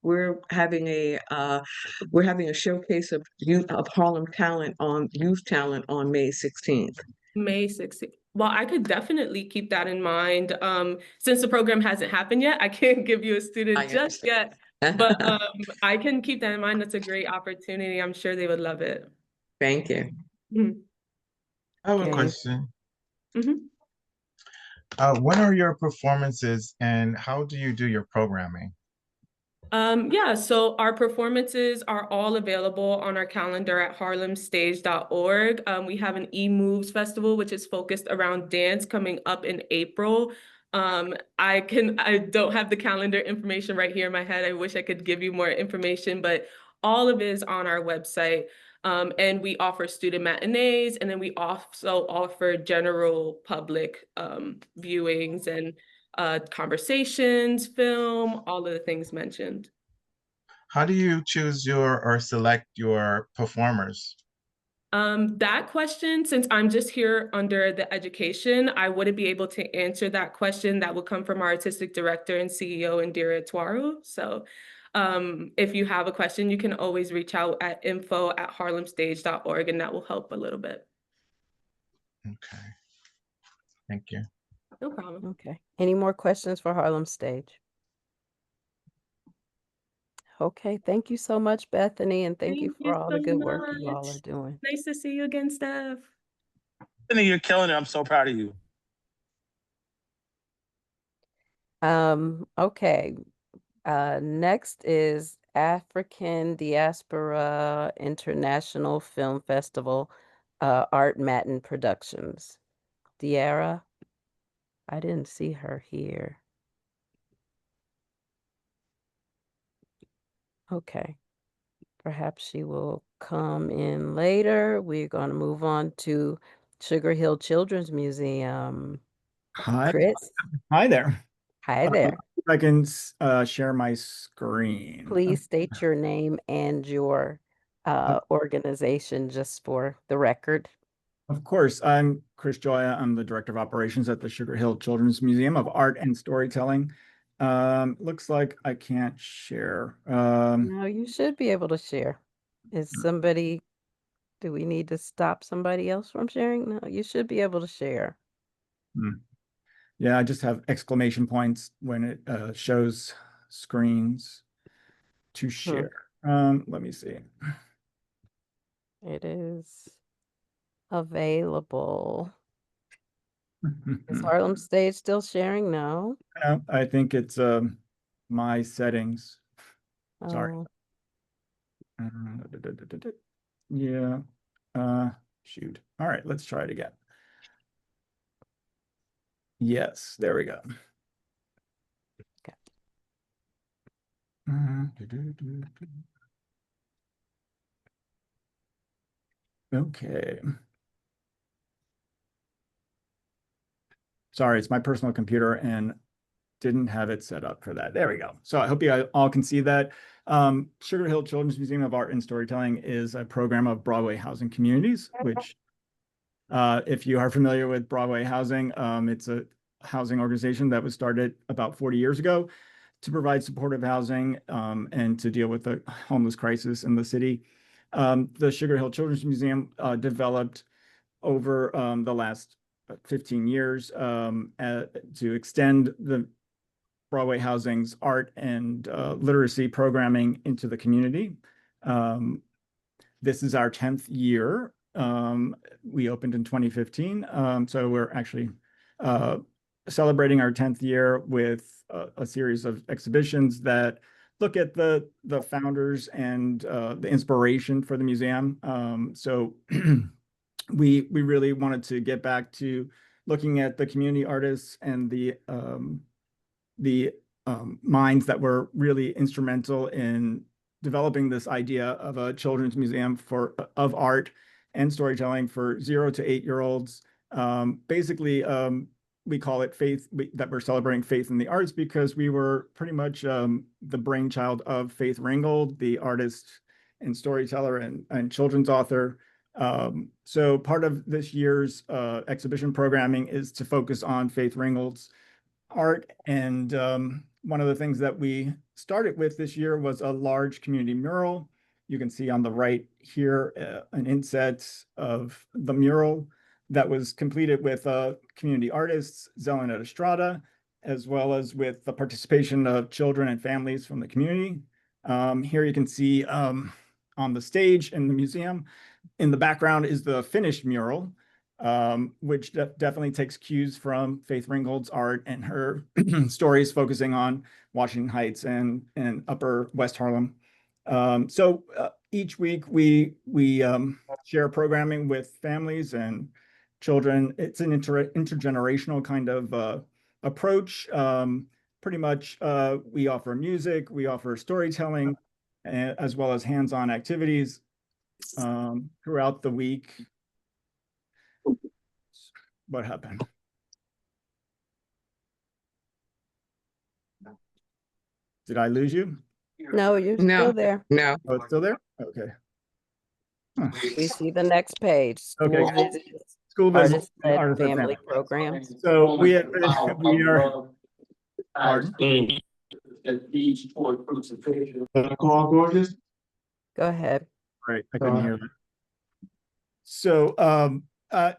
We're having a showcase of Harlem youth talent on May 16th. May 16th. Well, I could definitely keep that in mind. Since the program hasn't happened yet, I can't give you a student just yet, but I can keep that in mind. That's a great opportunity. I'm sure they would love it. Thank you. Mhm. I have a Okay. question. Mhm. When are your performances and how do you do your programming? Yeah, so our performances are all available on our calendar at harlemstage.org. We have an eMoves festival, which is focused around dance coming up in April. I don't have the calendar information right here in my head. I wish I could give you more information, but all of it is on our website. And we offer student matinees, and then we also offer general public viewings and conversations, film, all of the things mentioned. How do you choose or select your performers? That question, since I'm just here under the education, I wouldn't be able to answer that question. That would come from our artistic director and CEO, Indira Tuaru. So if you have a question, you can always reach out at info@harlemstage.org, and that will help a little bit. Okay. Thank you. No problem. Okay. Any more questions for Harlem Stage? Okay. Thank you so much, Bethany, and thank you for all the good work you all are doing. Nice to see you again, Steph. Bethany, you're killing it. I'm so proud of you. Okay. Next is African Diaspora International Film Festival, Art Matin Productions. Deara, I didn't see her here. Okay. Perhaps she will come in later. We're going to move on to Sugar Hill Children's Museum. Hi. Chris, Hi there. hi there. I can share my screen. Please state your name and your organization just for the record. Of course, I'm Chris Joya. I'm the Director of Operations at the Sugar Hill Children's Museum of Art and Storytelling. Looks like I can't share. No, you should be able to share. Is somebody, do we need to stop somebody else from sharing? No, you should be able to share. Yeah, I just have exclamation points when it shows screens to share. Let me see. It is available. Is Harlem Stage still sharing? No. No, I think it's my settings. Sorry. Oh, Yeah. Shoot. All right, let's try it again. Yes, there we go. okay. Okay. Sorry, it's my personal computer and didn't have it set up for that. There we go. So I hope you all can see that. Sugar Hill Children's Museum of Art and Storytelling is a program of Broadway Housing Communities, which if you are familiar with Broadway Housing, it's a housing organization that was started about 40 years ago to provide supportive housing and to deal with the homeless crisis in the city. The Sugar Hill Children's Museum developed over the last 15 years to extend the Broadway Housing's art and literacy programming into the community. This is our 10th year. We opened in 2015, so we're actually celebrating our 10th year with a series of exhibitions that look at the founders and the inspiration for the museum. So we really wanted to get back to looking at the community artists and the minds that were really instrumental in developing this idea of a children's museum of art and storytelling for 0 to 8-year-olds. Basically, we call it that we're celebrating faith in the arts because we were pretty much the brainchild of Faith Ringgold, the artist and storyteller and children's author. So part of this year's exhibition programming is to focus on Faith Ringgold's art. And one of the things that we started with this year was a large community mural. You can see on the right here an inset of the mural that was completed with community artists, Zelenette Estrada, as well as with the participation of children and families from the community. Here you can see on the stage in the museum, in the background is the finished mural, which definitely takes cues from Faith Ringgold's art and her stories focusing on Washington Heights and Upper West Harlem. So each week we share programming with families and children. It's an intergenerational kind of approach. Pretty much we offer music, we offer storytelling, as well as hands-on activities throughout the week. What happened? Did I lose you? No, you're No, still there. no. Oh, it's still there? Okay. Huh. We see the next page. Okay. School visits, School visits, artist-led family programs. So we are. Pardon? Call gorgeous. Go ahead. Right, I couldn't hear that. So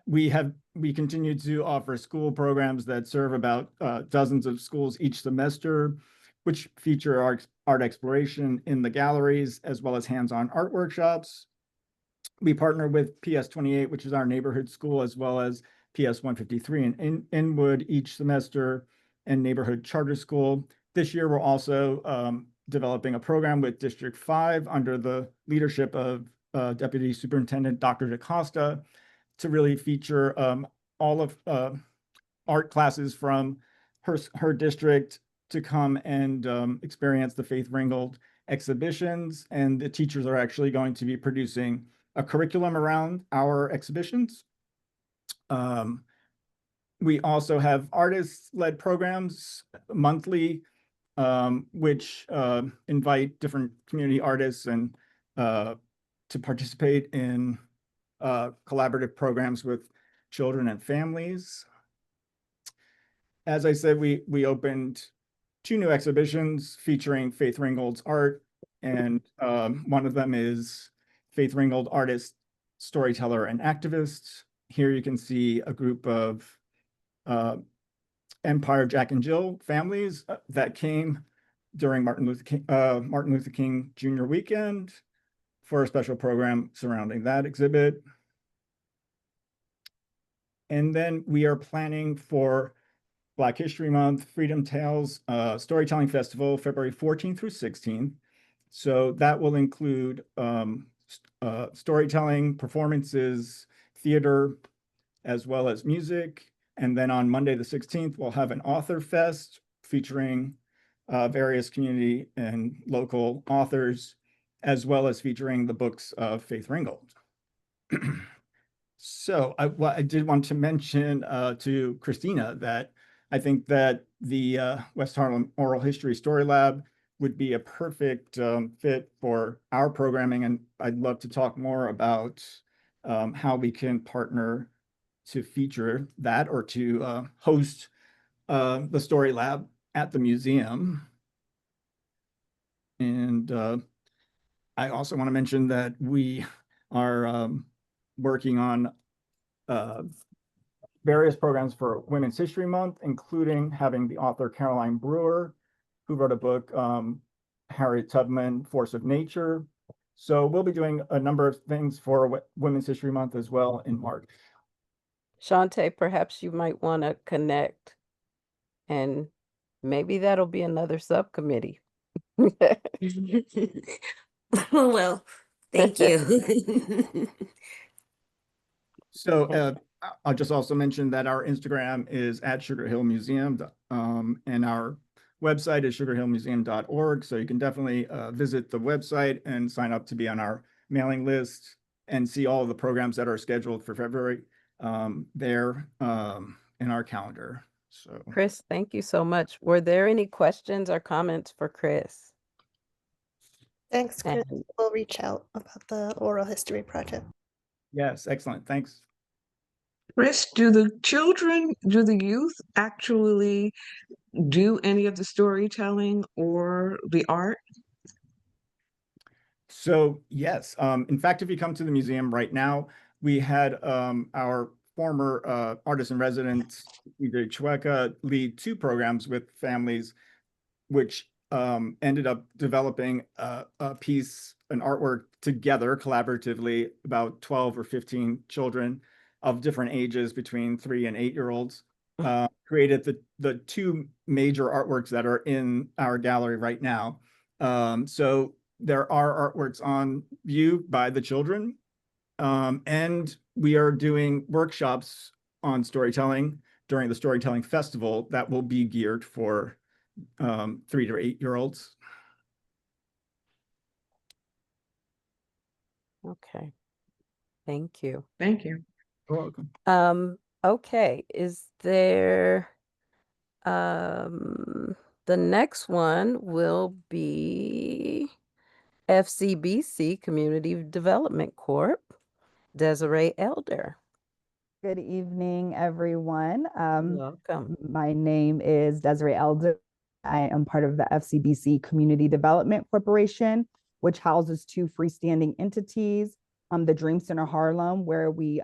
we continue to offer school programs that serve about dozens of schools each semester, which feature art exploration in the galleries, as well as hands-on art workshops. We partner with PS 28, which is our neighborhood school, as well as PS 153 in Inwood each semester, and neighborhood charter school. This year, we're also developing a program with District 5 under the leadership of Deputy Superintendent Dr. DaCosta to really feature all of art classes from her district to come and experience the Faith Ringgold exhibitions. And the teachers are actually going to be producing a curriculum around our exhibitions. We also have artist-led programs monthly which invite different community artists and to participate in collaborative programs with children and families. As I said, we opened 2 new exhibitions featuring Faith Ringgold's art, and one of them is Faith Ringgold, artist, storyteller, and activist. Here you can see a group of Empire Jack and Jill families that came during Martin Luther King Jr. weekend for a special program surrounding that exhibit. And then we are planning for Black History Month, Freedom Tales Storytelling Festival, February 14th through 16th. So that will include storytelling, performances, theater, as well as music. And then on Monday the 16th, we'll have an author fest featuring various community and local authors, as well as featuring the books of Faith Ringgold. So I did want to mention to Christina that I think that the West Harlem Oral History Story Lab would be a perfect fit for our programming. And I'd love to talk more about how we can partner to feature that or to host the Story Lab at the museum. And I also want to mention that we are working on various programs for Women's History Month, including having the author Caroline Brewer, who wrote a book, Harriet Tubman, Force of Nature. So we'll be doing a number of things for Women's History Month as well in March. Shante, perhaps you might want to connect, and maybe that'll be another subcommittee. Well, thank you. So I'll just also mention that our Instagram is at Sugar Hill Museum, and our website is sugarhillmuseum.org. So you can definitely visit the website and sign up to be on our mailing list and see all of the programs that are scheduled for February there in our calendar. So Chris, thank you so much. Were there any questions or comments for Chris? Thanks, Chris. And We'll reach out about the oral history project. yes, excellent. Thanks. Chris, do the youth actually do any of the storytelling or the art? So yes, in fact, if you come to the museum right now, we had our former artist in residence, EJ Chueca, lead 2 programs with families, which ended up developing a piece, an artwork together collaboratively, about 12 or 15 children of different ages between 3 and 8-year-olds, created the 2 major artworks that are in our gallery right now. So there are artworks on view by the children, and we are doing workshops on storytelling during the Storytelling Festival that will be geared for 3 to 8-year-olds. okay, thank you. Thank you. You're welcome. Okay, is there the next one will be FCBC Community Development Corp. Desiree Elder. Good evening, everyone. Welcome. My name is Desiree Elder. I am part of the FCBC Community Development Corporation, which houses 2 freestanding entities. The Dream Center Harlem, where we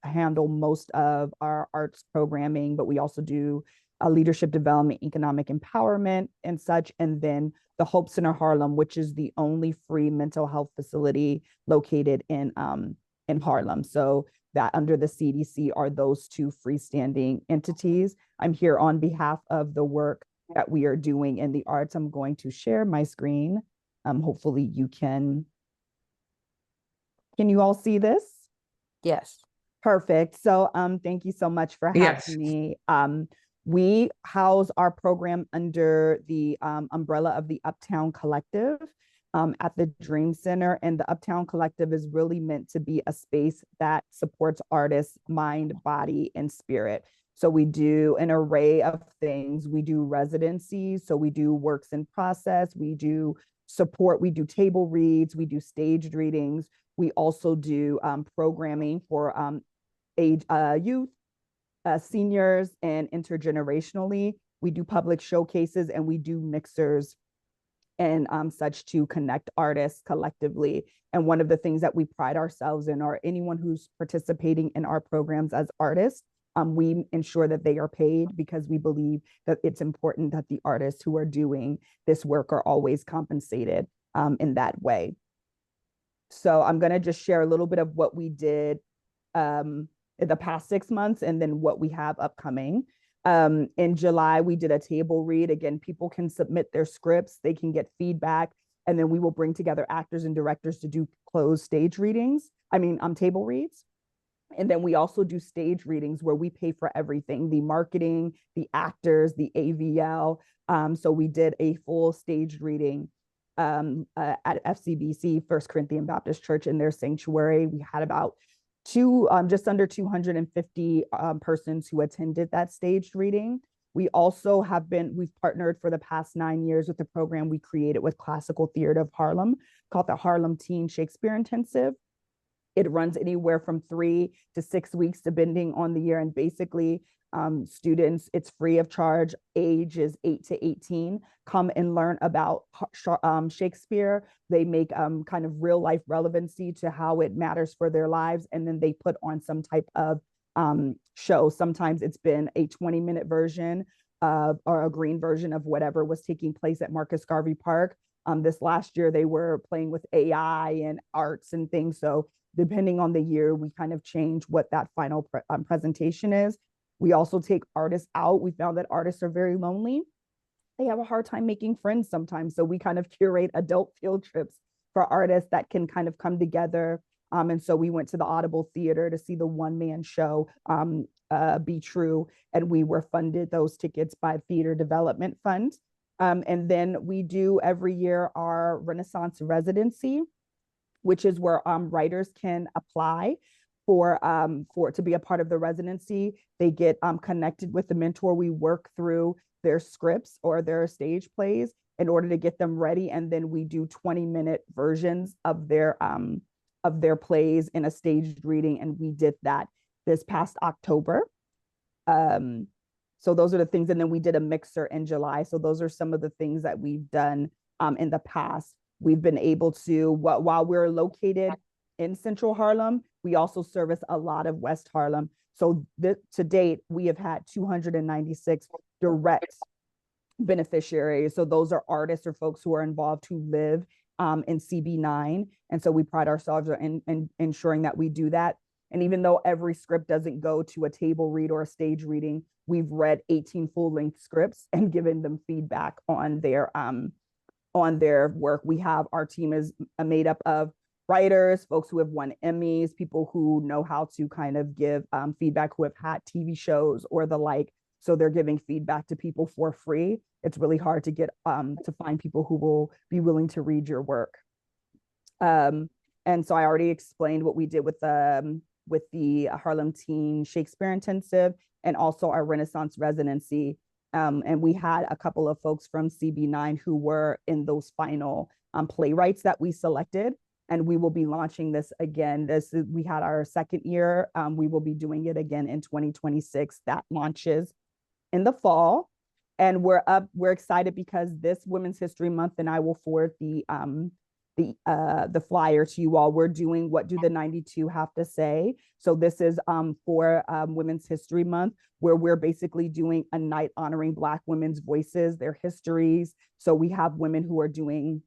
handle most of our arts programming, but we also do leadership development, economic empowerment, and such. And then the Hope Center Harlem, which is the only free mental health facility located in Harlem. So that under the CDC are those 2 freestanding entities. I'm here on behalf of the work that we are doing in the arts. I'm going to share my screen. Hopefully you can you all see this? Yes. Perfect. So thank you so much for having me. We house our program under the umbrella of the Uptown Collective at the Dream Center. And the Uptown Collective is really meant to be a space that supports artists' mind, body, and spirit. So we do an array of things. We do residencies, so we do works in process, we do support, we do table reads, we do staged readings. We also do programming for youth, seniors, and intergenerationally. We do public showcases and we do mixers and such to connect artists collectively. And one of the things that we pride ourselves in, or anyone who's participating in our programs as artists, we ensure that they are paid, because we believe that it's important that the artists who are doing this work are always compensated in that way. So I'm going to just share a little bit of what we did in the past 6 months and then what we have upcoming. In July, we did a table read. Again, people can submit their scripts, they can get feedback, and then we will bring together actors and directors to do closed stage readings. Table reads. And then we also do stage readings where we pay for everything, the marketing, the actors, the AVL. So we did a full staged reading at FCBC, First Corinthian Baptist Church, in their sanctuary. We had about just under 250 persons who attended that staged reading. We also we've partnered for the past 9 years with the program we created with Classical Theater of Harlem called the Harlem Teen Shakespeare Intensive. It runs anywhere from 3 to 6 weeks, depending on the year. And basically, students, it's free of charge. Age is 8 to 18. Come and learn about Shakespeare. They make kind of real life relevancy to how it matters for their lives. And then they put on some type of show. Sometimes it's been a 20-minute version or a green version of whatever was taking place at Marcus Garvey Park. This last year, they were playing with AI and arts and things. So depending on the year, we kind of change what that final presentation is. We also take artists out. We found that artists are very lonely. They have a hard time making friends sometimes. So we kind of curate adult field trips for artists that can kind of come together. And so we went to the Audible Theater to see the one-man show, Be True. And we were funded those tickets by Theater Development Fund. And then we do every year our Renaissance residency, which is where writers can apply for to be a part of the residency. They get connected with the mentor. We work through their scripts or their stage plays in order to get them ready, and then we do 20-minute versions of their plays in a staged reading. And we did that this past October. So those are the things. And then we did a mixer in July. So those are some of the things that we've done in the past. We've been able to, while we're located in Central Harlem, we also service a lot of West Harlem. So to date, we have had 296 direct beneficiaries. So those are artists or folks who are involved who live in CB9. And so we pride ourselves in ensuring that we do that. And even though every script doesn't go to a table read or a stage reading, we've read 18 full-length scripts and given them feedback on their work. Our team is made up of writers, folks who have won Emmys, people who know how to kind of give feedback, who have had TV shows or the like. So they're giving feedback to people for free. It's really hard to get to find people who will be willing to read your work. And so I already explained what we did with the Harlem Teen Shakespeare Intensive and also our Renaissance residency. And we had a couple of folks from CB9 who were in those final playwrights that we selected. And we will be launching this again. We had our second year. We will be doing it again in 2026. That launches in the fall. And we're excited because this Women's History Month, and I will forward the flyer to you all. We're doing What Do the 92 Have to Say? So this is for Women's History Month, where we're basically doing a night honoring Black women's voices, their histories. So we have women who are doing,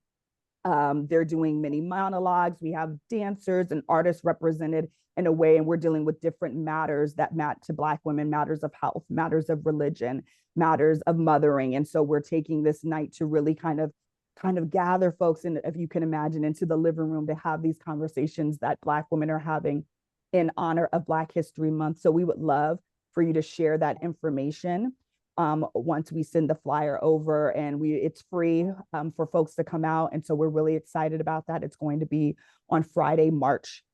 they're doing mini monologues. We have dancers and artists represented in a way, and we're dealing with different matters that matter to Black women, matters of health, matters of religion, matters of mothering. And so we're taking this night to really kind of gather folks in, if you can imagine, into the living room to have these conversations that Black women are having in honor of Black History Month. So we would love for you to share that information once we send the flyer over, and it's free for folks to come out. And so we're really excited about that. It's going to be on Friday, March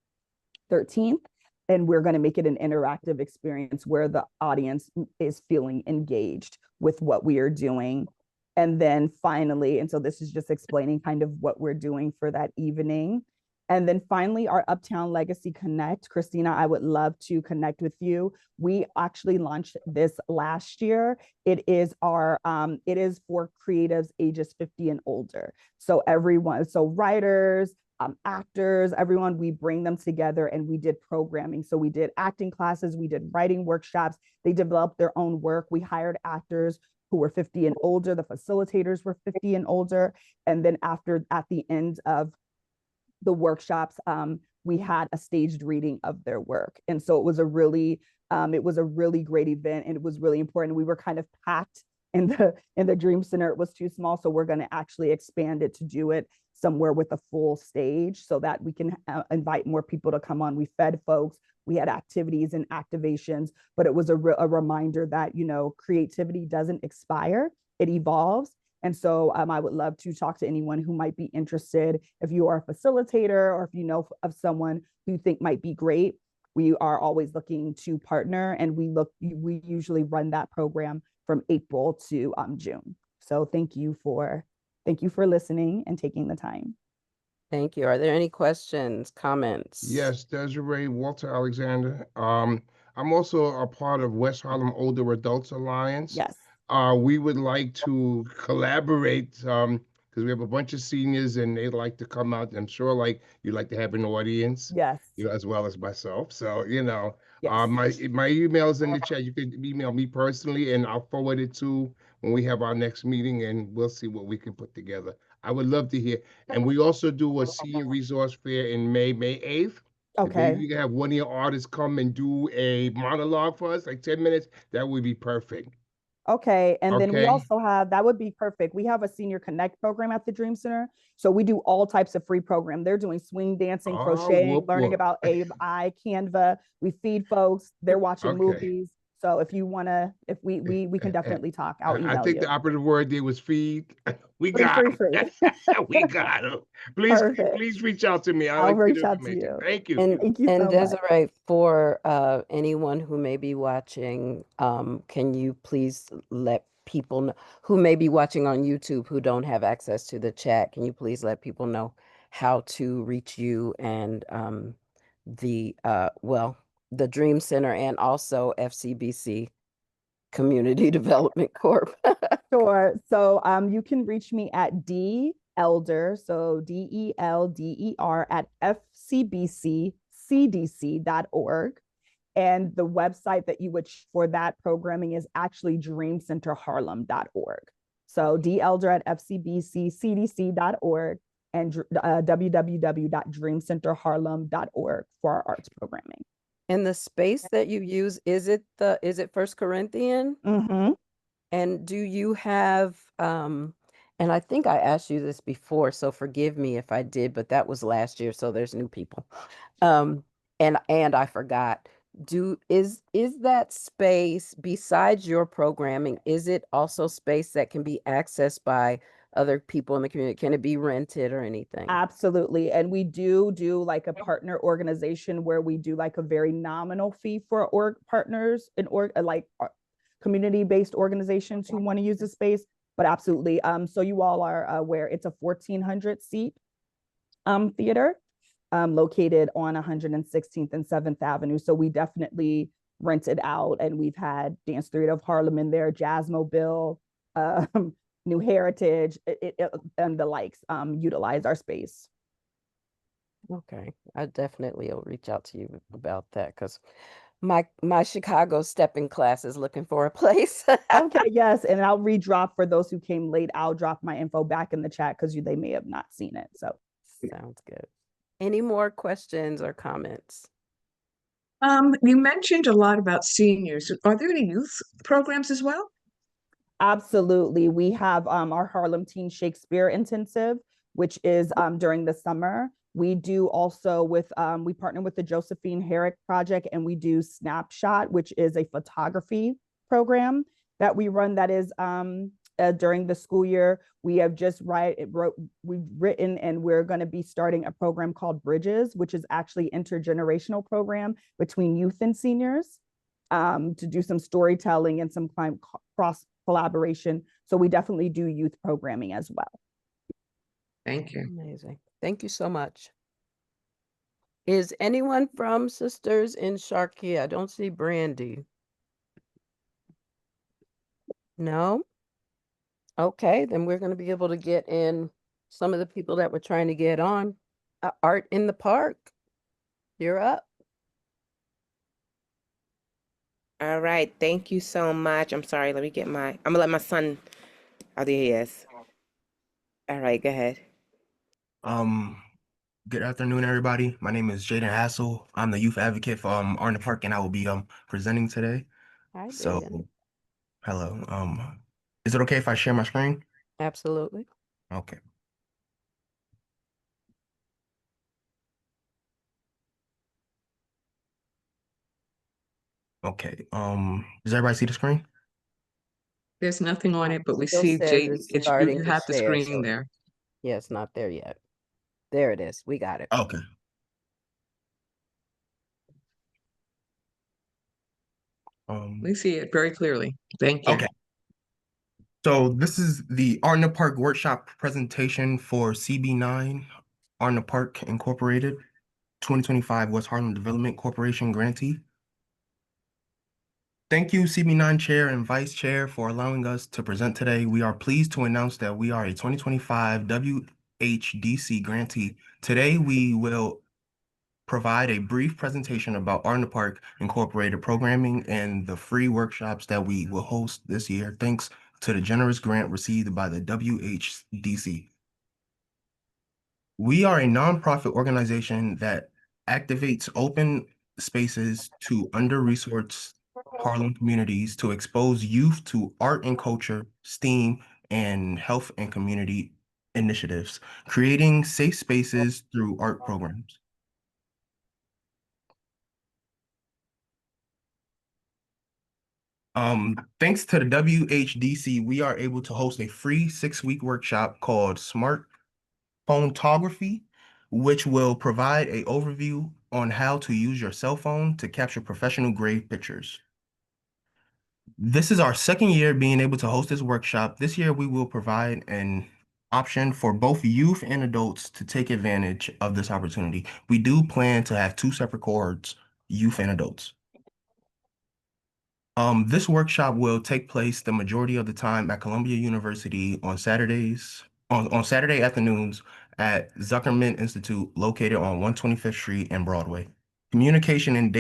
13th. and we're going to make it an interactive experience where the audience is feeling engaged with what we are doing. And then finally, and so this is just explaining kind of what we're doing for that evening. And then finally, our Uptown Legacy Connect. Christina, I would love to connect with you. We actually launched this last year. It is for creatives ages 50 and older. So everyone, so writers, actors, everyone, we bring them together and we did programming. So we did acting classes, we did writing workshops. They developed their own work. We hired actors who were 50 and older. The facilitators were 50 and older. And then at the end of the workshops, we had a staged reading of their work. And so it was a really great event, and it was really important. We were kind of packed in the Dream Center. It was too small. So we're going to actually expand it to do it somewhere with a full stage so that we can invite more people to come on. We fed folks, we had activities and activations, but it was a reminder that, creativity doesn't expire, it evolves. And so I would love to talk to anyone who might be interested. If you are a facilitator or if you know of someone who you think might be great, we are always looking to partner, and we usually run that program from April to June. So thank you for listening and taking the time. Thank you. Are there any questions, comments? Yes, Desiree, Walter Alexander. I'm also a part of West Harlem Older Adults Alliance. Yes. We would like to collaborate because we have a bunch of seniors and they'd like to come out. I'm sure like you'd like to have an audience, yes, as well as myself. So, yes. my email is in the chat. You can email me personally and I'll forward it to when we have our next meeting, and we'll see what we can put together. I would love to hear. And we also do a senior resource fair in May 8th. If maybe you can have one of your artists come and do a monologue for us, like 10 minutes, that would be perfect. Okay. And then we Okay. also that would be perfect. We have a Senior Connect program at the Dream Center. So we do all types of free program. They're doing swing dancing, crocheting, learning about AI, Canva. We feed folks. They're watching movies. So if you want to, if we can definitely talk. I'll email you. I think the operative word there was feed. We got him. We got him. Please reach out to me. I'll reach out to you. Thank you. And, Thank you so much. Desiree, for anyone who may be watching, can you please let people know who may be watching on YouTube who don't have access to the chat? Can you please let people know how to reach you and the Dream Center and also FCBC Community Development Corp? Sure. So you can reach me at D-Elder, so DELDER at FCBCCDC.org. And the website that you would for that programming is actually dreamcenterharlem.org. So D-Elder at FCBCCDC.org and www.dreamcenterharlem.org for our arts programming. And the space that you use, is it First Corinthian? Mm-hmm. And do you have, and I think I asked you this before, so forgive me if I did, but that was last year, so there's new people. And I forgot. Is that space, besides your programming, is it also space that can be accessed by other people in the community? Can it be rented or anything? Absolutely. And we do like a partner organization where we do like a very nominal fee for partners and like community-based organizations who want to use the space, but absolutely. So you all are aware it's a 1,400 seat theater located on 116th and 7th Avenue. So we definitely rent it out, and we've had Dance Theater of Harlem in there, Jazzmobile, New Heritage, and the likes utilize our space. Okay, I definitely will reach out to you about that because my Chicago stepping class is looking for a place. Okay, yes, and I'll redrop for those who came late. I'll drop my info back in the chat because they may have not seen it. So sounds good. Any more questions or comments? You mentioned a lot about seniors. Are there any youth programs as well? Absolutely. We have our Harlem Teen Shakespeare Intensive, which is during the summer. We do also we partner with the Josephine Herrick Project, and we do Snapshot, which is a photography program that we run that is during the school year. We have just we've written, and we're going to be starting a program called Bridges, which is actually intergenerational program between youth and seniors, to do some storytelling and some cross collaboration. So we definitely do youth programming as well. Thank you. Amazing. Thank you so much. Is anyone from Sisters in Sharkia? I don't see Brandy. No? Okay, then we're going to be able to get in some of the people that we're trying to get on. Art in the Park, you're up. All right. Thank you so much. I'm sorry. Let me get I'm going to let my son. Oh, there he is. All right. Go ahead. Good afternoon, everybody. My name is Jaden Hassel. I'm the youth advocate for Art in the Park, and I will be presenting today. Hi, So, Jaden. hello. Is it okay if I share my screen? Absolutely. Okay. Okay. Does everybody see the screen? There's nothing on it, but we Still see says Jaden. it's It's starting you to have the share, screen so there. yeah, it's not there yet. There it is. We got it. Okay. We see it very clearly. Thank you. Okay. So this is the Art in the Park workshop presentation for CB9 Art in the Park Incorporated, 2025 West Harlem Development Corporation grantee. Thank you, CB9 Chair and Vice Chair, for allowing us to present today. We are pleased to announce that we are a 2025 WHDC grantee. Today, we will provide a brief presentation about Art in the Park Incorporated programming and the free workshops that we will host this year, thanks to the generous grant received by the WHDC. We are a nonprofit organization that activates open spaces to under-resourced Harlem communities to expose youth to art and culture, STEAM, and health and community initiatives, creating safe spaces through art programs. Thanks to the WHDC, we are able to host a free 6-week workshop called Smart Photography, which will provide an overview on how to use your cell phone to capture professional grade pictures. This is our second year being able to host this workshop. This year, we will provide an option for both youth and adults to take advantage of this opportunity. We do plan to have 2 separate cohorts, youth and adults. This workshop will take place the majority of the time at Columbia University on Saturdays, on Saturday afternoons at Zuckerman Institute, located on 125th Street and Broadway. Communication and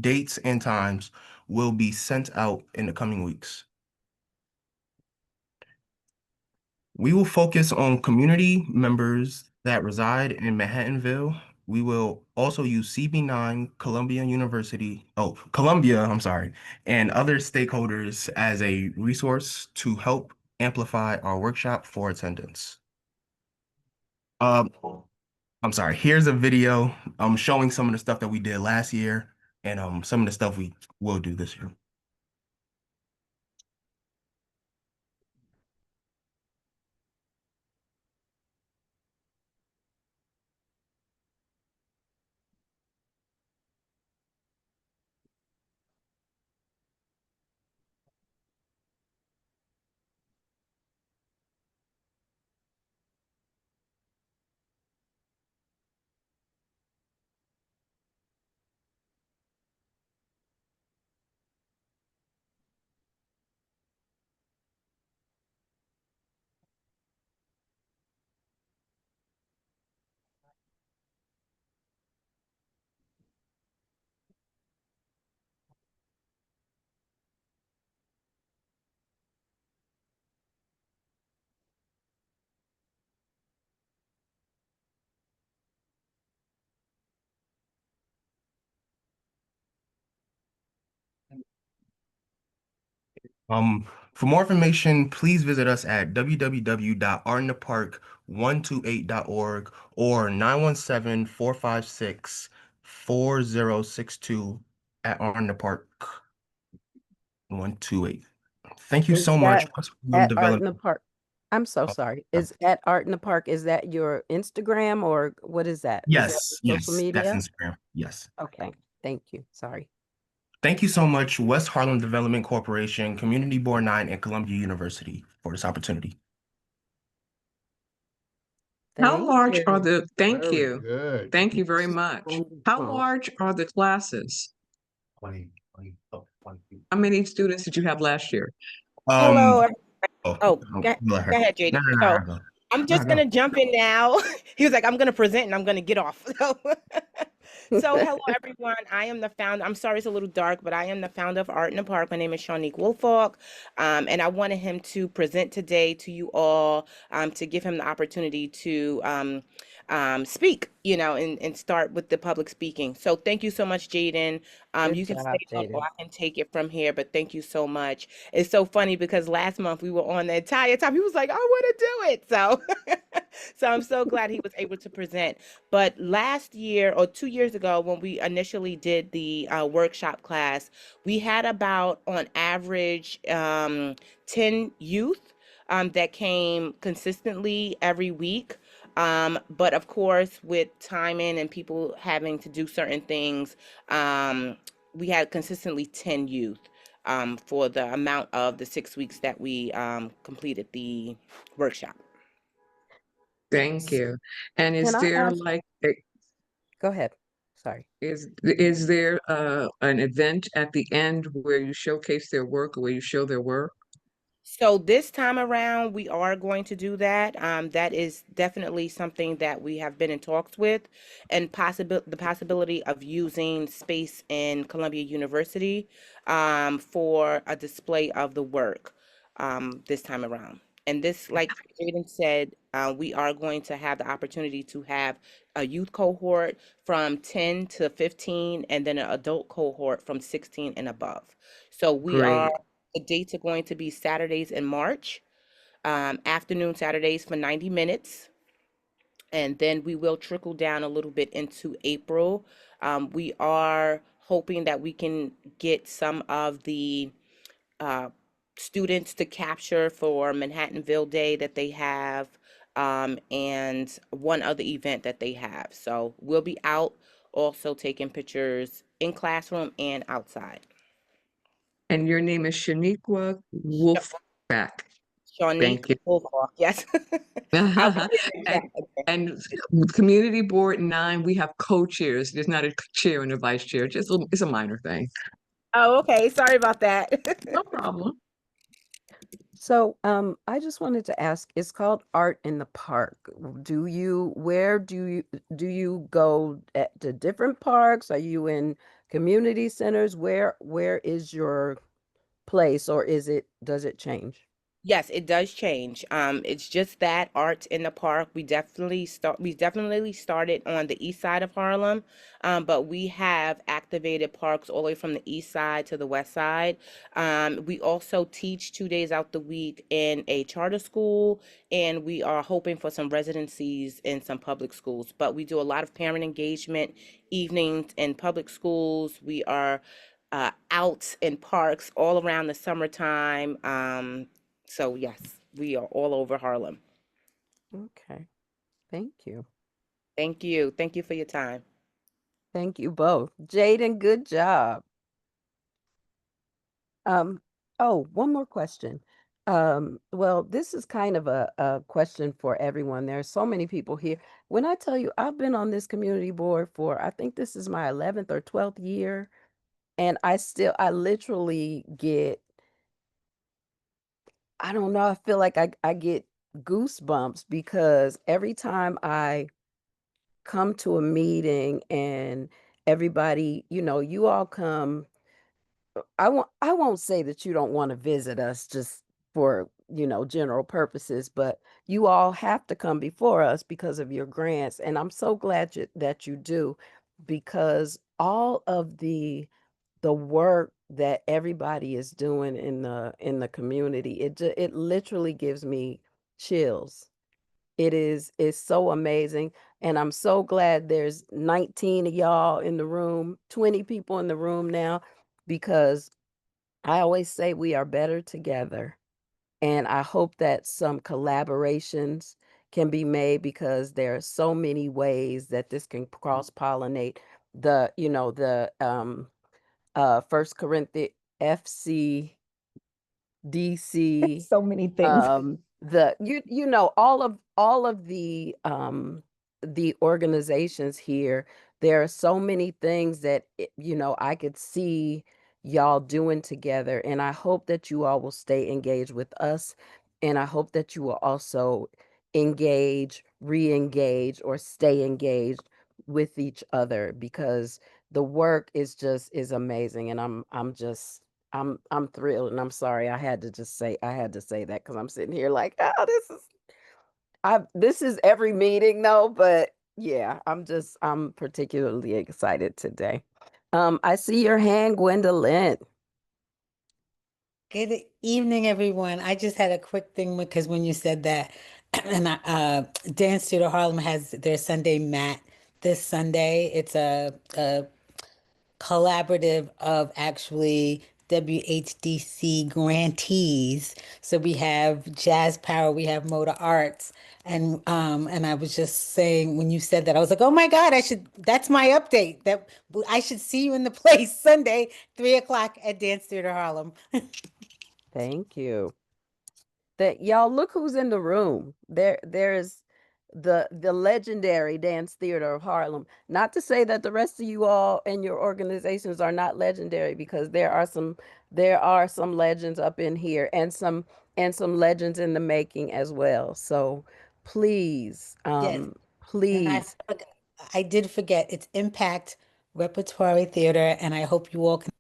dates and times will be sent out in the coming weeks. We will focus on community members that reside in Manhattanville. We will also use CB9, Columbia, and other stakeholders as a resource to help amplify our workshop for attendance. I'm sorry, here's a video showing some of the stuff that we did last year and some of the stuff we will do this year. For more information, please visit us at www.artinapark128.org or 917-456-4062 at Art in the Park 128. Thank you Is so much. that What's at Art in the development? Park? I'm so Oh, sorry. no. Is at Art in the Park, is that your Instagram or what is that? Is that Yes, your social yes, that's media? Instagram. Yes. Okay, thank you. Sorry. Thank you so much, West Harlem Development Corporation, Community Board 9, and Columbia University for this opportunity. How Thank large are you. thank Very you. good. Thank you very much. How large are the classes? 20. How many students did you have last year? Hello. Um, oh, Oh, go go ahead. ahead, No, Jaden. no, no, So no, go. I'm No, just go. gonna jump in now. He was like, I'm gonna present and I'm gonna get off. So hello everyone. I am the founder. I'm sorry it's a little dark, but I am the founder of Art in the Park. My name is Shawnique Woolfolk. And I wanted him to present today to you all, to give him the opportunity to speak, and start with the public speaking. So thank you so much, Jaden. Good You can stay job, up or Jaden. I can take it from here, but thank you so much. It's so funny because last month we were on the entire time. He was like, I want to do it. So, so I'm so glad he was able to present. But last year or 2 years ago, when we initially did the workshop class, we had about on average 10 youth that came consistently every week. But of course, with timing and people having to do certain things, we had consistently 10 youth for the amount of the 6 weeks that we completed the workshop. Thank you. And Can is I there ask? like Go ahead. Sorry. is there an event at the end where you showcase their work or where you show their work? So this time around, we are going to do that. That is definitely something that we have been in talks with, and the possibility of using space in Columbia University for a display of the work this time around. And this, like Jaden said, we are going to have the opportunity to have a youth cohort from 10 to 15, and then an adult cohort from 16 and above. So Great. the dates are going to be Saturdays in March, afternoon Saturdays for 90 minutes. And then we will trickle down a little bit into April. We are hoping that we can get some of the uh, students to capture for Manhattanville Day that they have, and one other event that they have. So we'll be out also taking pictures in classroom and outside. And your name is Shaniqua Wolfback. Shawnee Thank you. Wolfhawk, yes. I'll put it in And chat. Okay. and Community Board 9, we have co-chairs. There's not a chair and a vice chair. It's a minor thing. Oh, okay. Sorry about that. No problem. So, I just wanted to ask, it's called Art in the Park. Where do you go to different parks? Are you in community centers? Where is your place, or does it change? Yes, it does change. It's just that art in the park. We definitely started on the east side of Harlem, but we have activated parks all the way from the east side to the west side. We also teach 2 days out the week in a charter school, and we are hoping for some residencies in some public schools. But we do a lot of parent engagement evenings in public schools. We are out in parks all around the summertime. So yes, we are all over Harlem. Okay. Thank you. Thank you. Thank you for your time. Thank you both. Jaden, good job. Oh, one more question. Well, this is kind of a question for everyone. There are so many people here. When I tell you, I've been on this community board for, I think this is my 11th or 12th year, and I literally get, I don't know, I feel like I get goosebumps because every time I come to a meeting and everybody, you all come. I won't say that you don't want to visit us just for, general purposes, but you all have to come before us because of your grants. And I'm so glad that you do, because all of the work that everybody is doing in the community, it literally gives me chills. It's so amazing. And I'm so glad there's 19 of y'all in the room, 20 people in the room now, because I always say we are better together. And I hope that some collaborations can be made because there are so many ways that this can cross-pollinate the First Corinthians FC DC, So many things. all of the organizations here. There are so many things that I could see y'all doing together, and I hope that you all will stay engaged with us, and I hope that you will also engage, re-engage, or stay engaged with each other because the work is amazing, and I'm thrilled, and I'm sorry I had to say that because I'm sitting here like, oh, this is every meeting though, but yeah, I'm particularly excited today. I see your hand, Gwendolyn. Good evening, everyone. I just had a quick thing because when you said that, and Dance Studio Harlem has their Sunday mat this Sunday. It's a collaborative of actually WHDC grantees. So we have Jazz Power, we have Motor Arts, and I was just saying when you said that, I was like, oh my God, that's my update. That I should see you in the place Sunday, 3 o'clock at Dance Theater Harlem. Thank you. That y'all look who's in the room. There's the legendary Dance Theater of Harlem. Not to say that the rest of you all and your organizations are not legendary, because there are some legends up in here and some legends in the making as well. So please, Yes. And please. I did forget, it's Impact Repertory Theater, and I hope you all can.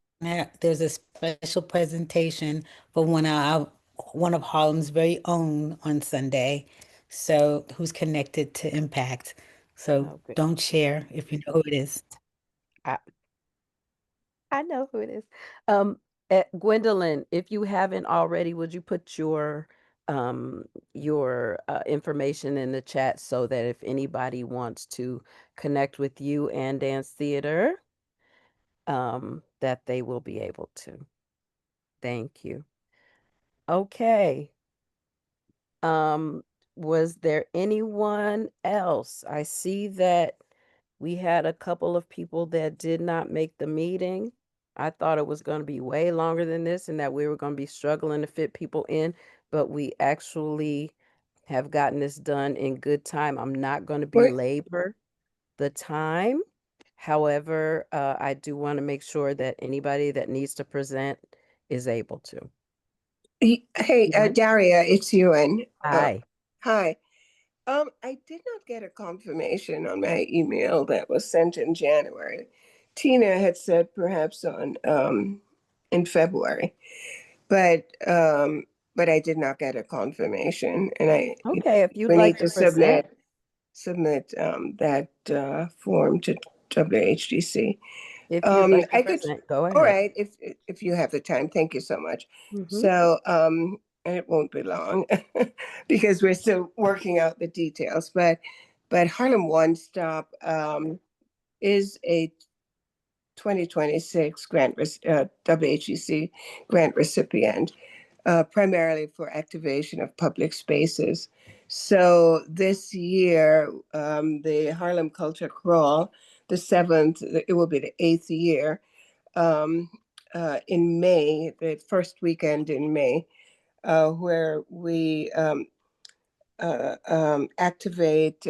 There's a special presentation for one of Harlem's very own on Sunday. So who's connected to Impact? So Oh, good. don't share if you know who it is. I know who it is. Gwendolyn, if you haven't already, would you put your information in the chat so that if anybody wants to connect with you and Dance Theater, that they will be able to. Thank you. Okay. Was there anyone else? I see that we had a couple of people that did not make the meeting. I thought it was going to be way longer than this and that we were going to be struggling to fit people in, but we actually have gotten this done in good time. I'm not going to belabor the time. However, I do want to make sure that anybody that needs to present is able to. Hey, Daria, it's Ewan. Hi. Hi. I did not get a confirmation on my email that was sent in January. Tina had said perhaps on in February, but I did not get a confirmation, and Okay, if you'd we like need to present. submit that form to WHDC. If you'd like to I could, present, go all ahead. right, if you have the time, thank you so much. Mhm. So, and it won't be long because we're still working out the details, but Harlem One Stop is a 2026 WHEC grant recipient, primarily for activation of public spaces. So this year, the Harlem Culture Crawl, the seventh, it will be the 8th year, in May, the first weekend in May, where we activate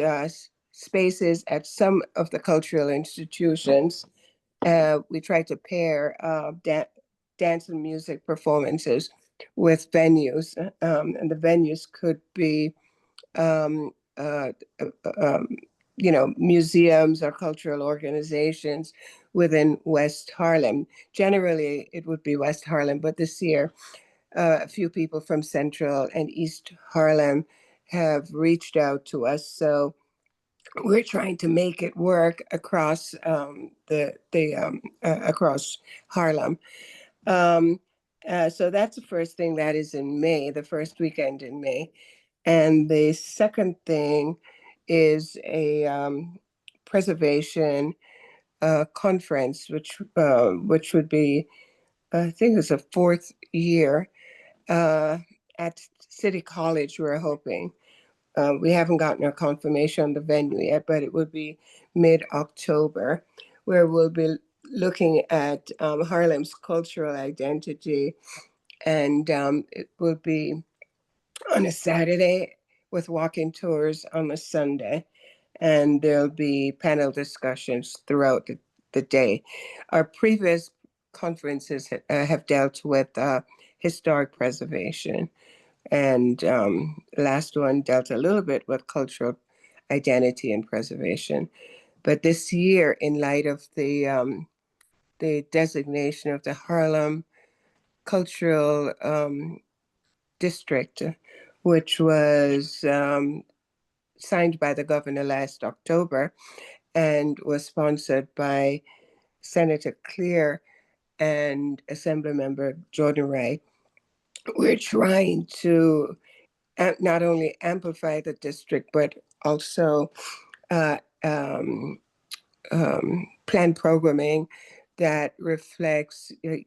spaces at some of the cultural institutions. We try to pair dance and music performances with venues, and the venues could be um, uh, um, museums or cultural organizations within West Harlem. Generally, it would be West Harlem, but this year, a few people from Central and East Harlem have reached out to us. So we're trying to make it work across across Harlem. So that's the first thing that is in May, the first weekend in May. And the second thing is a preservation conference, which would be I think it's a fourth year at City College, we're hoping. We haven't gotten a confirmation on the venue yet, but it would be mid-October, where we'll be looking at Harlem's cultural identity. And it will be on a Saturday with walking tours on a Sunday. And there'll be panel discussions throughout the day. Our previous conferences have dealt with historic preservation. And last one dealt a little bit with cultural identity and preservation. But this year, in light of the designation of the Harlem Cultural District, which was signed by the governor last October and was sponsored by Senator Clear and Assemblymember Jordan Wright, we're trying to not only amplify the district, but also uh, um, plan programming that reflects, the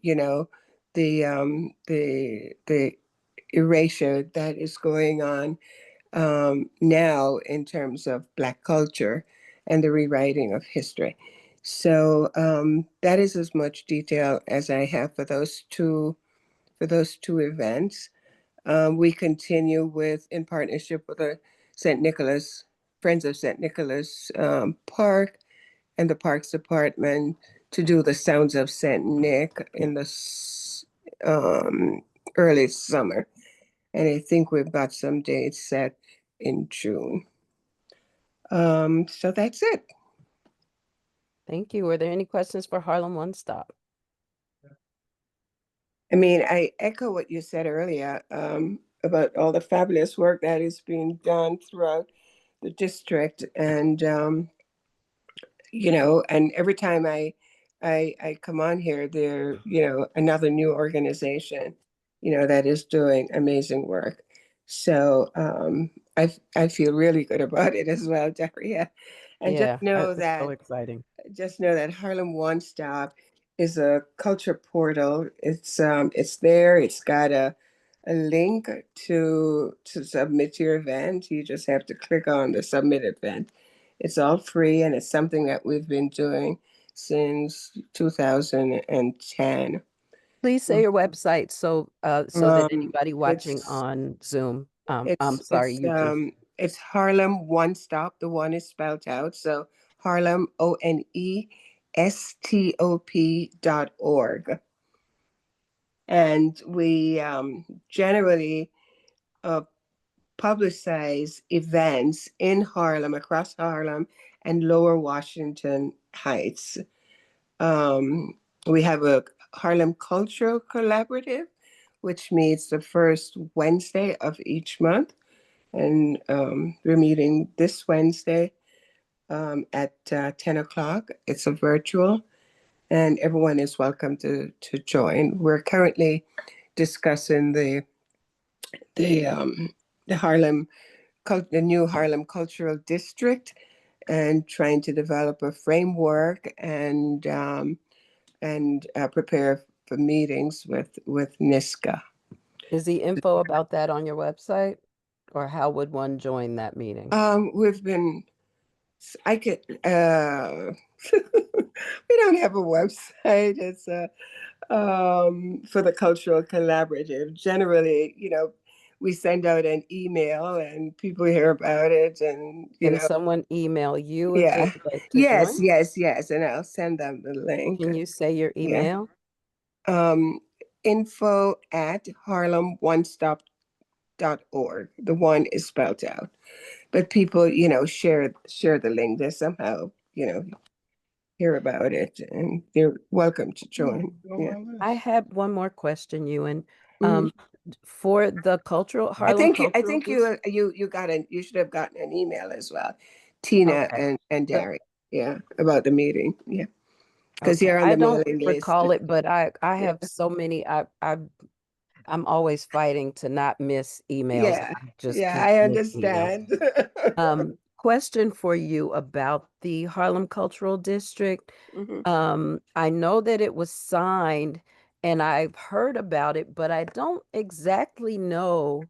erasure that is going on now in terms of Black culture and the rewriting of history. So that is as much detail as I have for those two events. We continue in partnership with the St. Nicholas, Friends of St. Nicholas Park and the Parks Department to do the Sounds of St. Nick in the early summer. And I think we've got some dates set in June. So that's it. Thank you. Were there any questions for Harlem One Stop? I mean, I echo what you said earlier about all the fabulous work that is being done throughout the district. And, and every time I come on here, there, another new organization, that is doing amazing work. So I feel really good about it as well, Daria. And Yeah, it's so exciting. just know that Harlem One Stop is a culture portal. It's there. It's got a link to submit your event. You just have to click on the submit event. It's all free, and it's something that we've been doing since 2010. Please say your website so that anybody watching It's on Zoom, I'm it's sorry, YouTube. it's Harlem One Stop. The one is spelled out. So Harlem ONESTOP.org. And we generally publicize events in Harlem, across Harlem, and Lower Washington Heights. We have a Harlem Cultural Collaborative, which meets the first Wednesday of each month. And we're meeting this Wednesday at 10 o'clock. It's a virtual, and everyone is welcome to join. We're currently discussing the Harlem, the new Harlem Cultural District, and trying to develop a framework and prepare for meetings with NISCA. Is the info about that on your website, or how would one join that meeting? I could, we don't have a website. It's for the Cultural Collaborative. Generally, we send out an email and people hear about it, and Can someone email you if yeah, they'd like to join? yes, and I'll send them the link. Can you say your email? Info at harlemonestop.org. The one is spelled out, but people, share the link. They somehow, hear about it, and they're welcome to join. Yeah. I had one more question, Ewan. For the Harlem I Cultural think District. you should have gotten an email as well, Tina Okay. and Derek, about the meeting, because Okay. you're on I the don't mailing list. recall it, but I Yeah. have so many. I'm always fighting to not miss emails. Yeah, I just keep I missing them. understand. Question for you about the Harlem Cultural District. Mhm. I know that it was signed and I've heard about it, but I don't exactly know.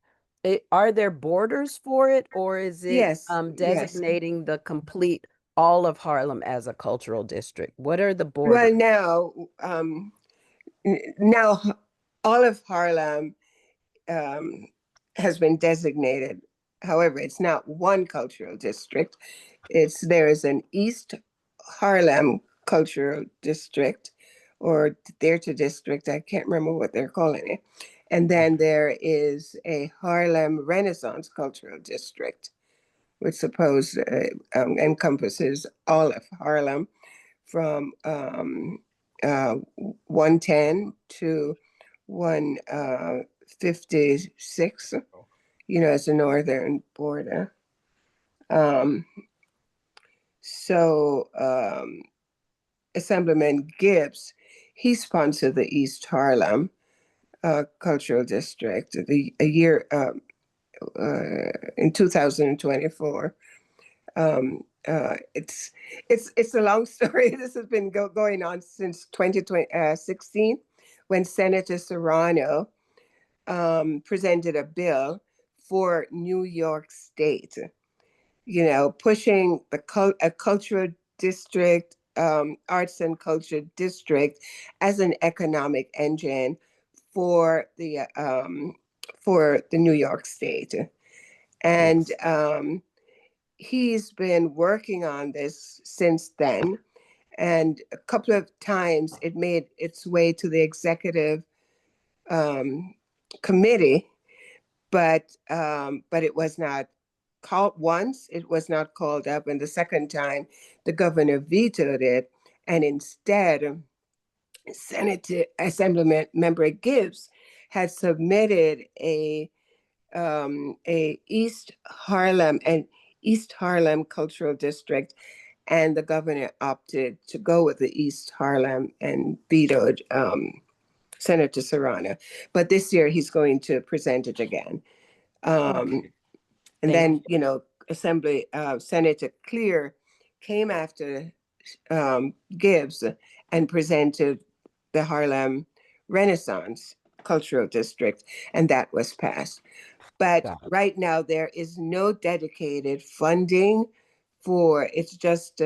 Are there borders for it, or is it Yes, yes. designating the complete all of Harlem as a cultural district? What are the borders? Well, now all of Harlem has been designated. However, it's not one cultural district. There is an East Harlem cultural district or theater district. I can't remember what they're calling it. And then there is a Harlem Renaissance cultural district, which encompasses all of Harlem from 110 to 156, as the northern border. So Assemblyman Gibbs, he sponsored the East Harlem Cultural District a year in 2024. It's a long story. This has been going on since 2016, when Senator Serrano presented a bill for New York State, pushing a cultural district, arts and culture district as an economic engine for the New York State. And he's been working on this since then. And a couple of times it made its way to the executive committee, but it was not called once. It was not called up, and the second time, the governor vetoed it, and instead, Assemblyman Member Gibbs had submitted a East Harlem Cultural District, and the governor opted to go with the East Harlem and vetoed Senator Serrano. But this year he's going to present it again. And then, Senator Clear came after Gibbs and presented the Harlem Renaissance Cultural District, and that was passed. But right now, there is no dedicated funding for it's just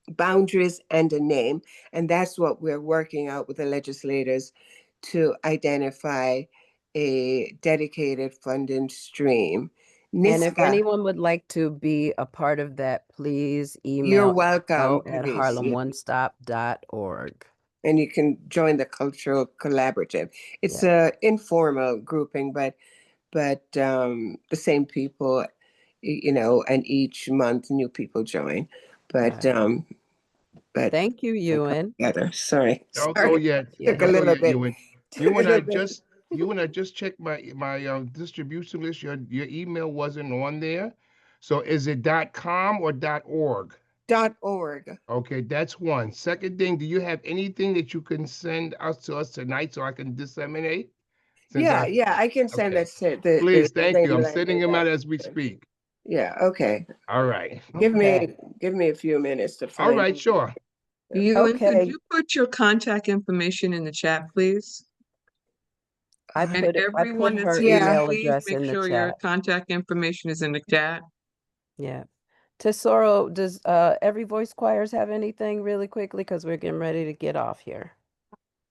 boundaries and a name. And that's what we're working out with the legislators to identify a dedicated funding stream. And if NISCA, anyone would like to be a part of that, please you're email welcome, at please. harlemonestop.org. And you can join the Cultural Collaborative. It's a informal grouping, but the same people, and each month new people join. But Thank you, Ewan. together. Sorry. Don't go yet. Took a Don't go little yet, bit. Ewan. Ewan, I just checked my distribution list. Your email wasn't on there. So is it .com or .org? .org. Okay, that's one. Second thing, do you have anything that you can send to us tonight so I can disseminate? Yeah, I can send that to Please, thank you. same I'm language sending them out that- as we speak. Yeah, okay. All right. Give me a few minutes to find All right, sure. Ewan, could you put your contact information in the chat, please? I And put everyone that's her here, email please address make in the sure your chat. contact information is in the chat. Yeah. Tesoro, does Every Voice Choirs have anything really quickly? Because we're getting ready to get off here.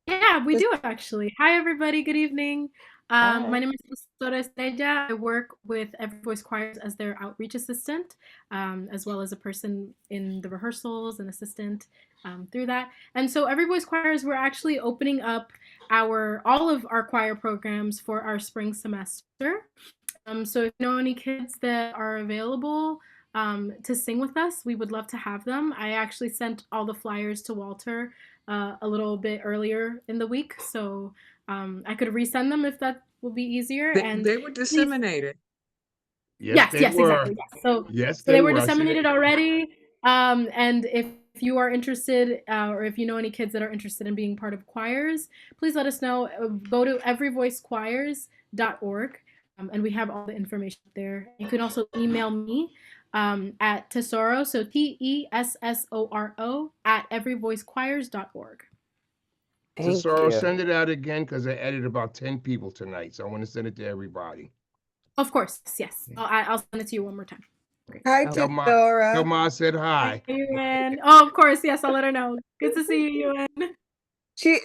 Yeah, we do actually. Hi, everybody. Good evening. Hi. My name is Tesoro Estrella. I work with Every Voice Choirs as their outreach assistant, as well as a person in the rehearsals and assistant through that. And so Every Voice Choirs, we're actually opening up all of our choir programs for our spring semester. So if you know any kids that are available to sing with us, we would love to have them. I actually sent all the flyers to Walter a little bit earlier in the week, so I could resend them if that will be easier. They were disseminated. Yes, exactly. Yes. So they were disseminated already. And if you are interested, or if you know any kids that are interested in being part of choirs, please let us know. Go to everyvoicechoirs.org. And we have all the information there. You can also email me at Tesoro, so TESSORO at everyvoicechoirs.org. Thank Tesoro, you. send it out again because I added about 10 people tonight. So I want to send it to everybody. Of course, yes. I'll send it to you one more time. Great. Hi, Tell Ma I said hi. Hi, Ewan. Oh, of course, yes. I'll let her know. Good to see you, Ewan.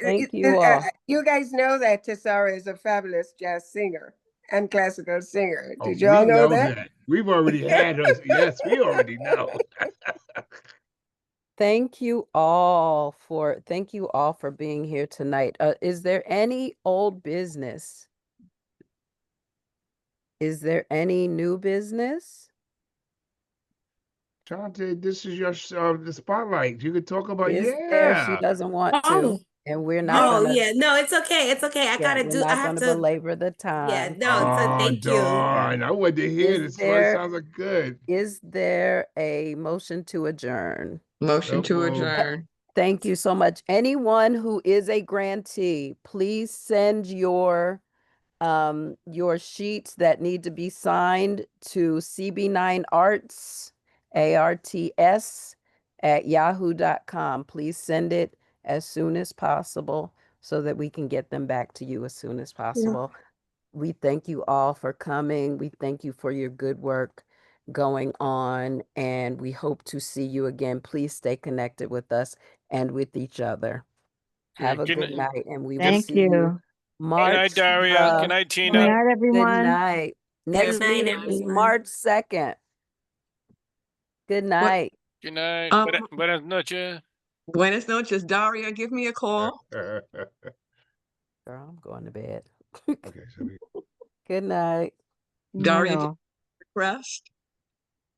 Thank you all. You guys know that Tesoro is a fabulous jazz singer and classical singer. Oh, Did you all we know know that? that. We've already had us. Yes, we already know. Thank you all for being here tonight. Is there any old business? Is there any new business? Chante, this is your the spotlight. You could talk about Is there? She doesn't want to, Oh, and we're not oh gonna. yeah, no, it's okay. It's okay. Yeah, we're I not have gonna to, belabor the yeah, time. no, so Oh, thank you. darn. I wanted to hear this. It sounds like good. Is there a motion to adjourn? Motion to moved. adjourn. Thank you so much. Anyone who is a grantee, please send your sheets that need to be signed to CB9arts, ARTS at yahoo.com. Please send it as soon as possible so that we can get them back to you as soon as possible. We thank you all for coming. We thank you for your good work going on, and we hope to see you again. Please stay connected with us and with each other. Have a good night, and we will Thank see you you. March. Good night, Daria. Good night, Good Tina. night, Good everyone. night. Next night, meeting is everyone. March 2nd. Good night. Good night. Buenas noches. Buenas noches, Daria. Give me a call. Girl, I'm going to bed. Okay, so Good night. Daria, request.